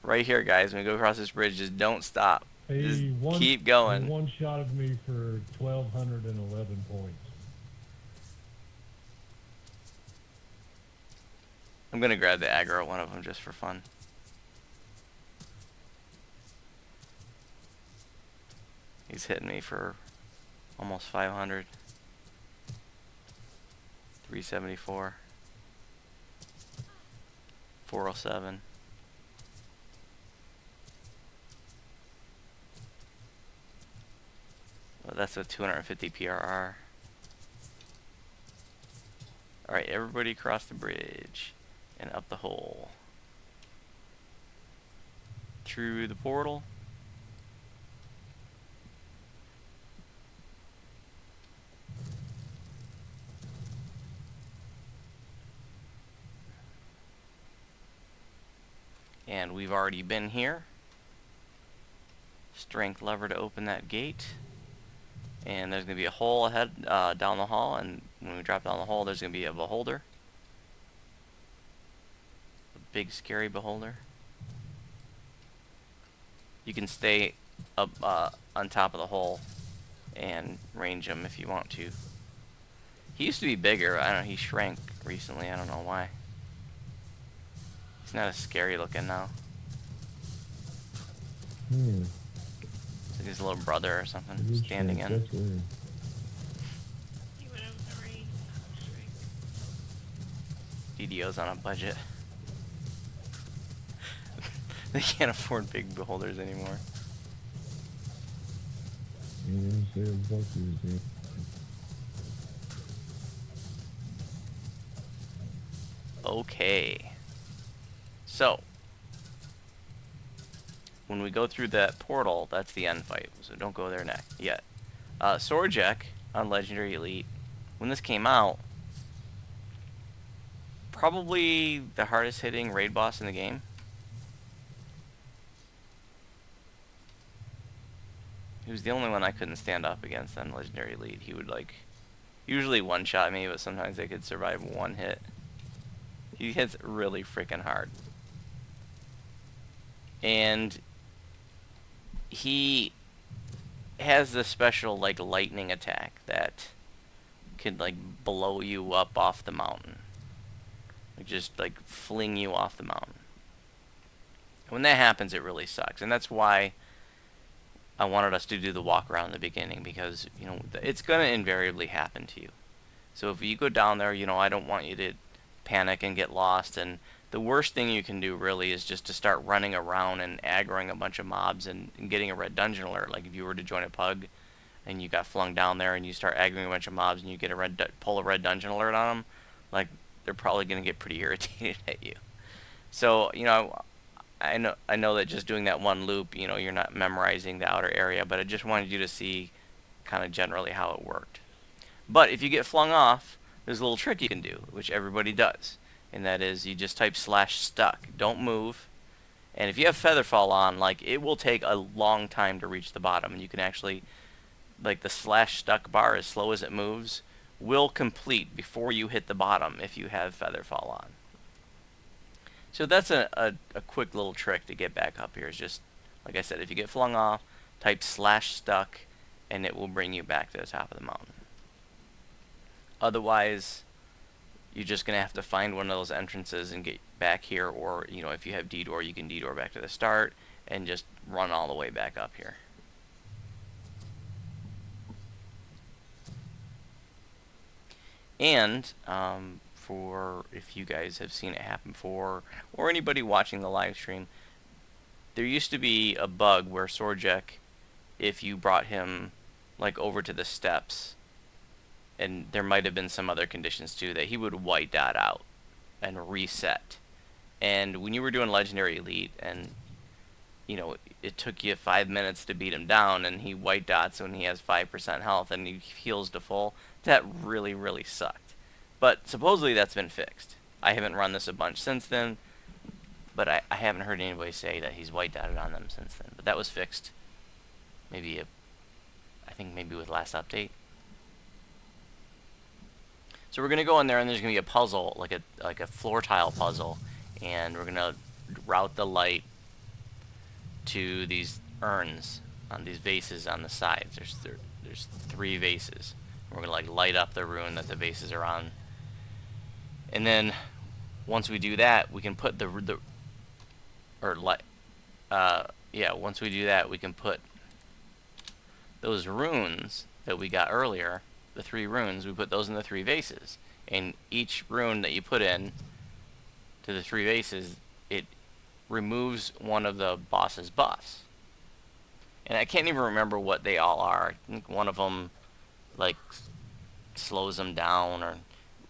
Right here, guys. When we go across this bridge, just don't stop. Just keep going. He one-shotted me for 1,211 points. I'm gonna grab the aggro one of them just for fun. He's hitting me for almost 500. 374. 407. Well, that's a 250 PRR. Alright, everybody cross the bridge and up the hole. Through the portal. And we've already been here. Strength lever to open that gate. And there's going to be a hole ahead down the hall, and when we drop down the hole, there's going to be a beholder. A big, scary beholder. You can stay up on top of the hole and range him if you want to. He used to be bigger. I don't know. He shrank recently. I don't know why. He's not as scary looking now. Hmm. It's like his little brother or something standing in. That's weird. He went out the rain. DDO's on a budget. They can't afford big beholders anymore. Yeah, they're buckers, yeah. Okay. So, when we go through that portal, that's the end fight. So don't go there yet. Sorjek on Legendary Elite, when this came out, probably the hardest hitting raid boss in the game. He was the only one I couldn't stand up against on Legendary Elite. He would like usually one-shot me, but sometimes I could survive one hit. He hits really freaking hard. And he has this special like lightning attack that can like blow you up off the mountain. Like, just like fling you off the mountain. When that happens, it really sucks, and that's why I wanted us to do the walk around in the beginning, because you know it's gonna invariably happen to you. So if you go down there, you know, I don't want you to panic and get lost. And the worst thing you can do really is just to start running around and aggroing a bunch of mobs and getting a red dungeon alert. Like if you were to join a pug and you got flung down there and you start aggroing a bunch of mobs and you get a pull a red dungeon alert on them, like they're probably gonna get pretty irritated at you. So you know, I know that just doing that one loop, you know, you're not memorizing the outer area, but I just wanted you to see kind of generally how it worked. But if you get flung off, there's a little trick you can do, which everybody does, and that is you just type /stuck. Don't move. And if you have Featherfall on, like, it will take a long time to reach the bottom, and you can actually, like, the /stuck bar, as slow as it moves, will complete before you hit the bottom if you have Featherfall on. So that's a quick little trick to get back up here. Is just, like I said, if you get flung off, type /stuck, and it will bring you back to the top of the mountain. Otherwise, you're just going to have to find one of those entrances and get back here, or, you know, if you have detour, you can detour back to the start and just run all the way back up here. And for if you guys have seen it happen before, or anybody watching the live stream, there used to be a bug where Sorjek, if you brought him like over to the steps, and there might have been some other conditions too, that he would white dot out and reset. And when you were doing Legendary Elite, and you know, it took you 5 minutes to beat him down, and he white dots when he has 5% health and he heals to full, that really, really sucked. But supposedly that's been fixed. I haven't run this a bunch since then, but I haven't heard anybody say that he's white dotted on them since then. But that was fixed. I think maybe with last update. So we're gonna go in there, and there's gonna be a puzzle, like a floor tile puzzle, and we're gonna route the light to these urns on these vases on the sides. There's 3 vases. We're gonna like light up the rune that the vases are on, and then once we do that, we can put once we do that, we can put those runes that we got earlier. The 3 runes, we put those in the 3 vases, and each rune that you put in to the 3 vases, it removes one of the boss's buffs. And I can't even remember what they all are. I think one of them like slows them down, or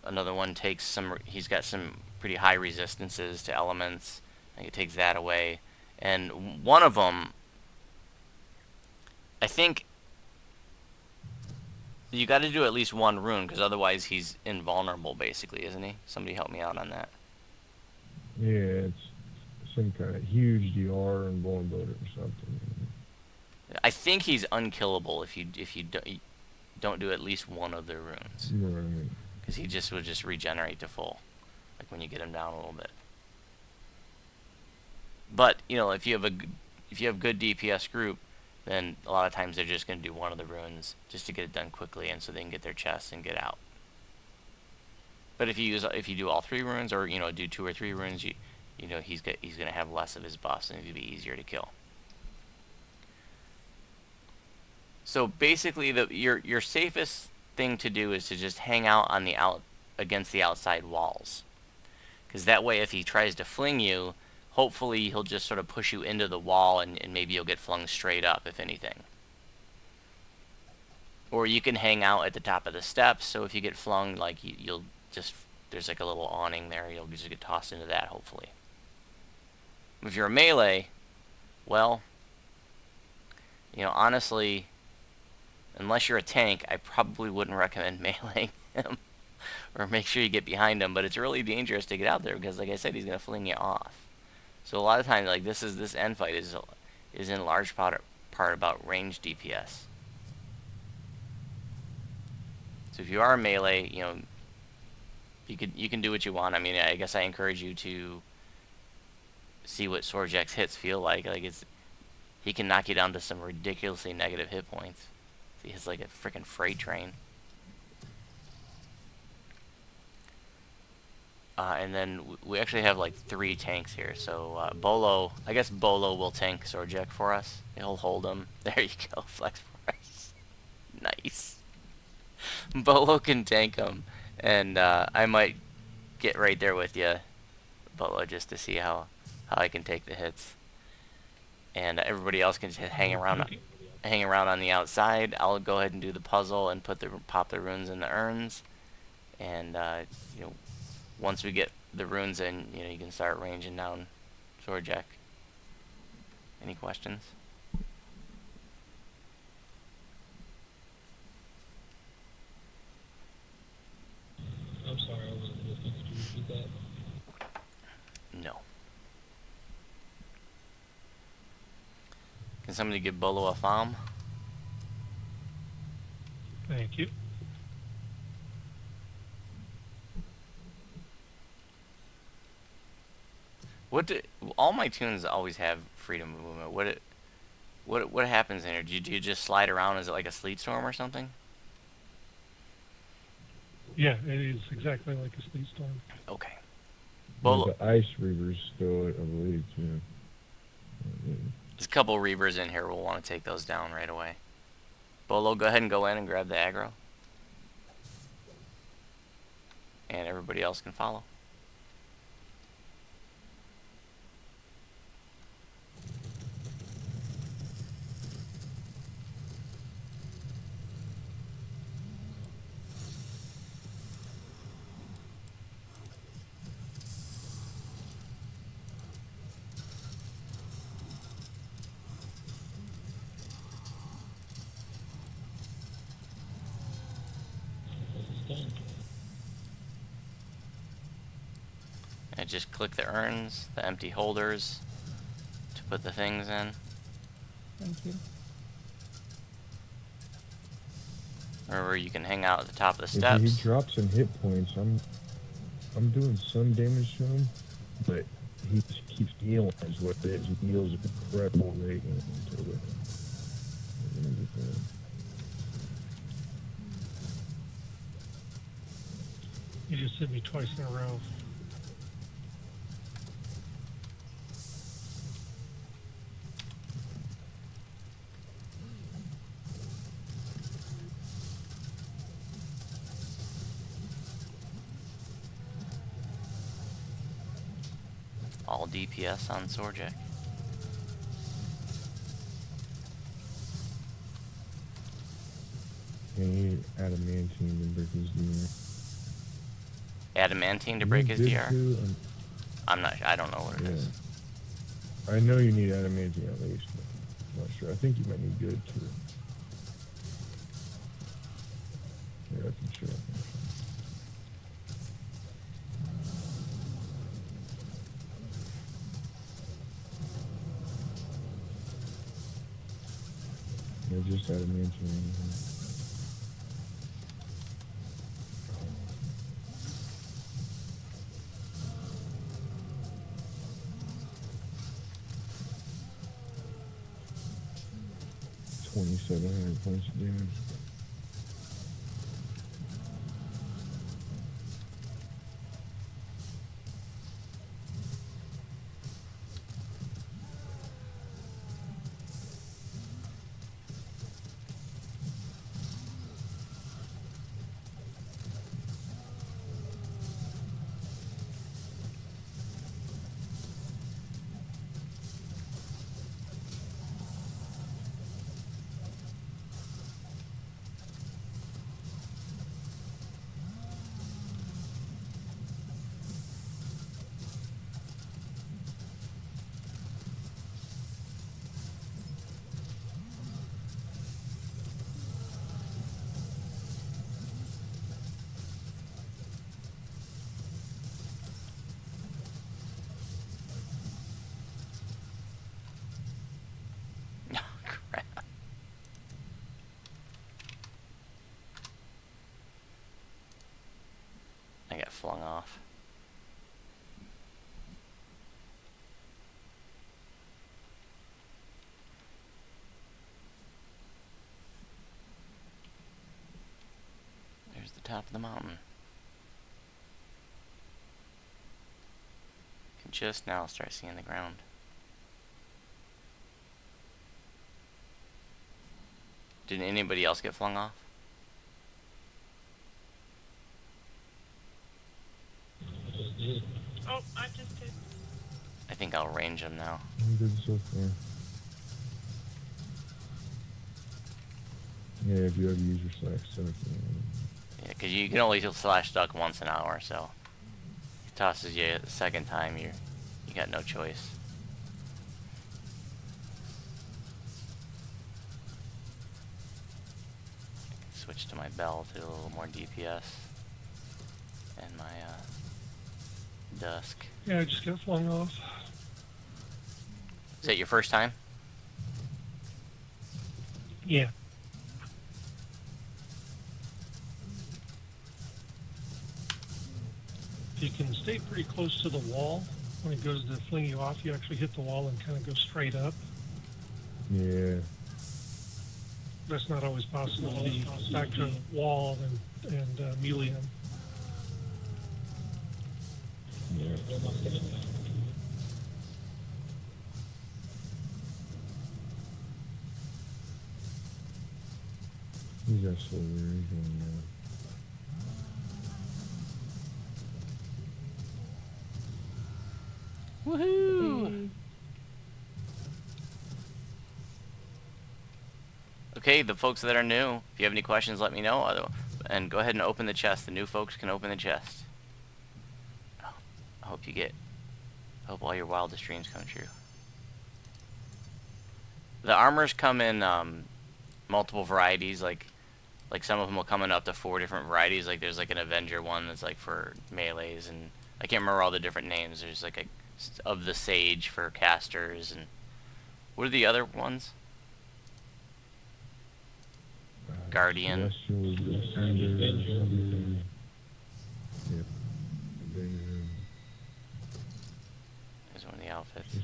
another one takes some, he's got some pretty high resistances to elements, I think it takes that away. And one of them, I think you got to do at least 1 rune, because otherwise he's invulnerable, basically, isn't he? Somebody help me out on that. Yeah, it's some kind of huge DR and vulnerability or something. I think he's unkillable if you don't do at least 1 of the runes. You know what I mean? Because he just would just regenerate to full, like when you get him down a little bit. But you know, if you have good DPS group, then a lot of times they're just going to do 1 of the runes just to get it done quickly, and so they can get their chests and get out. But if you do all 3 runes, or you know, do 2 or 3 runes, you know he's going to have less of his buffs, and it'll be easier to kill. So basically, your safest thing to do is to just hang out on against the outside walls, because that way, if he tries to fling you, hopefully he'll just sort of push you into the wall, and maybe you'll get flung straight up, if anything. Or you can hang out at the top of the steps, so if you get flung, like you'll just, there's like a little awning there, you'll just get tossed into that, hopefully. If you're a melee, well, you know, honestly, unless you're a tank, I probably wouldn't recommend meleeing him, or make sure you get behind him, but it's really dangerous to get out there, because like I said, he's going to fling you off. So a lot of times, like this end fight is in large part about range DPS. So if you are a melee, you know, you can do what you want. I mean, I guess I encourage you to see what Sorjak's hits feel like. Like he can knock you down to some ridiculously negative hit points. He hits like a freaking freight train. And then we actually have like 3 tanks here. So Bolo, I guess Bolo will tank Sorjek for us. He'll hold him. There you go, flex price. Nice. Bolo can tank him, and I might get right there with you, Bolo, just to see how I can take the hits. And everybody else can just hang around on the outside. I'll go ahead and do the puzzle and pop the runes in the urns. And you know, once we get the runes in, you know, you can start ranging down Sorjek. Any questions? I'm sorry, I wasn't listening. Could you repeat that? No. Can somebody give Bolo a farm? Thank you. All my tunes always have freedom of movement. What happens in here? Do you just slide around? Is it like a sleet storm or something? Yeah, it is exactly like a sleet storm. Okay. Well, the ice reavers still, I believe, too. There's a couple reavers in here. We'll want to take those down right away. Bolo, go ahead and go in and grab the aggro. And everybody else can follow. And just click the urns, the empty holders, to put the things in. Thank you. Remember, you can hang out at the top of the If steps. he drops some hit points, I'm doing some damage to him, but he just keeps healing is what it is. He heals at an incredible rate until the end of the thing. You just hit me twice in a row. All DPS on Sorjek. Yeah, he need adamantine to break his DR. Adamantine to break his DR? Too, I don't know what it is. I know you need adamantine at least, but I'm not sure. I think you might need good too. Yeah, I can show. Yeah, just adamantine. 2,700 points of damage. I got flung off. There's the top of the mountain. just now start seeing the ground. Did anybody else get flung off? Oh, I just did. I think I'll range them now. I'm good so far. Yeah, if you ever use your slash stuff. Yeah, because you can only slash duck once an hour, so he tosses you the second time, you got no choice. Switch to my bell to a little more DPS and my dusk. Yeah, I just got flung off. Is that your first time? Yeah. If you can stay pretty close to the wall, when it goes to fling you off, you actually hit the wall and kind of go straight up. Yeah. That's not always possible to be back to wall and melee him. Yeah. He's got solar. He's going now. Woohoo! Okay, the folks that are new, if you have any questions, let me know. And go ahead and open the chest. The new folks can open the chest. I hope all your wildest dreams come true. The armors come in multiple varieties. Like some of them will come in up to 4 different varieties. Like there's like an Avenger one that's like for melees, and I can't remember all the different names. There's like of the Sage for casters, and what are the other ones? Guardian. There's one of the outfits.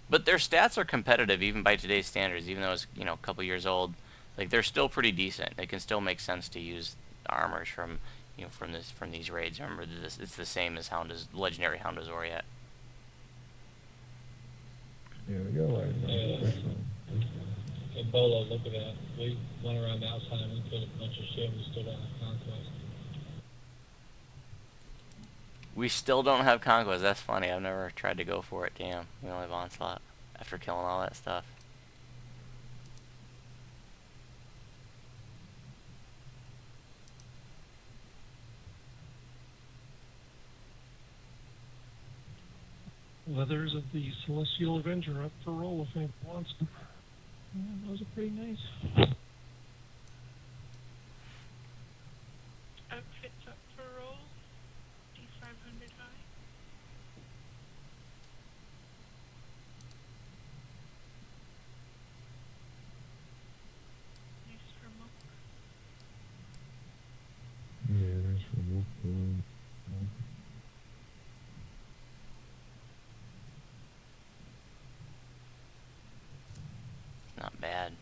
But their stats are competitive even by today's standards, even though it's, you know, a couple years old. Like they're still pretty decent. It can still make sense to use armors from, you know, from these raids. Remember, it's the same as legendary Hound Zoriat. Yeah, we got a lot of Hey, Bolo, look at that. We went around the outside and we killed a bunch of shit. We still don't have conquest. We still don't have conquest. That's funny. I've never tried to go for it. Damn. We only have onslaught after killing all that stuff. Leathers of the Celestial Avenger up for roll if anybody wants them. Yeah, those are pretty nice. Outfits up for roll. D500 high. Nice for monk. Yeah, that's for wolf blood. Not bad.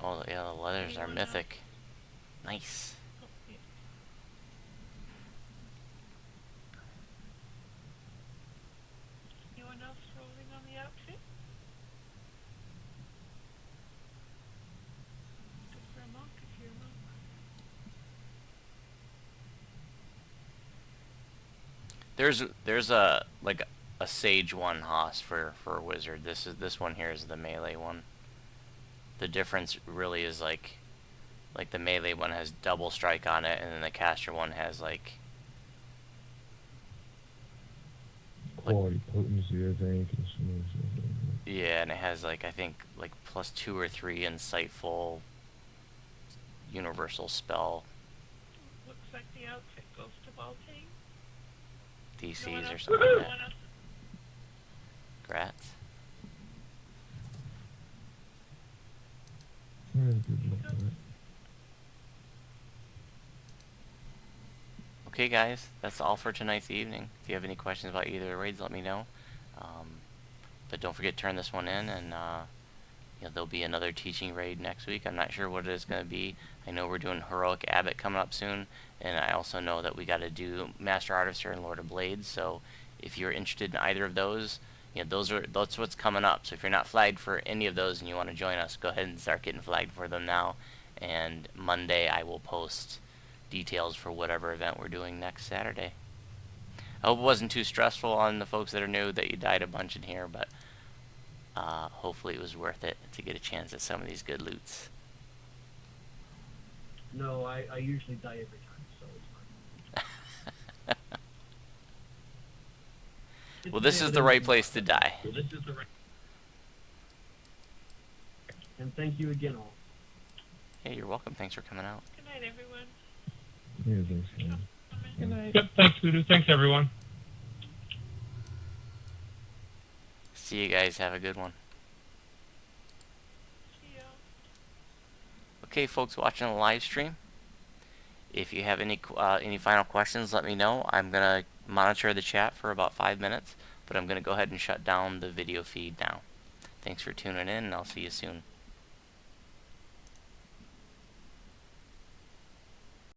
Oh yeah, the leathers are mythic. Nice. Oh, yeah. Anyone else rolling on the outfit? Good for a monk if you're a monk. There's a like a Sage one Haas for a wizard. This one here is the melee one. The difference really is like the melee one has double strike on it, and then the caster one has like Quality potency, I think, and some other stuff like that. yeah, and it has like I think like +2 or 3 insightful universal spell Looks like the outfit goes to Baltane. DCs or something like that. else? Grats. Yeah, good luck with it. Okay guys, that's all for tonight's evening. If you have any questions about either of the raids, let me know. But don't forget to turn this one in, and there'll be another teaching raid next week. I'm not sure what it is going to be. I know we're doing Heroic Abbot coming up soon, and I also know that we got to do Master Artificer and Lord of Blades. So if you're interested in either of those, that's what's coming up. So if you're not flagged for any of those and you want to join us, go ahead and start getting flagged for them now. And Monday I will post details for whatever event we're doing next Saturday. I hope it wasn't too stressful on the folks that are new that you died a bunch in here, but hopefully it was worth it to get a chance at some of these good loots. No, I usually die every time, so it's fine. Well, this is the right place to die. Well, this is the right. And thank you again, all. Yeah, you're welcome. Thanks for coming out. Good night, everyone. Yeah, thanks, man. Good night. Yep, thanks, Voodoo. Thanks, everyone. See you guys. Have a good one. See ya. Okay, folks watching the live stream, if you have any final questions, let me know. I'm going to monitor the chat for about 5 minutes, but I'm going to go ahead and shut down the video feed now. Thanks for tuning in, and I'll see you soon.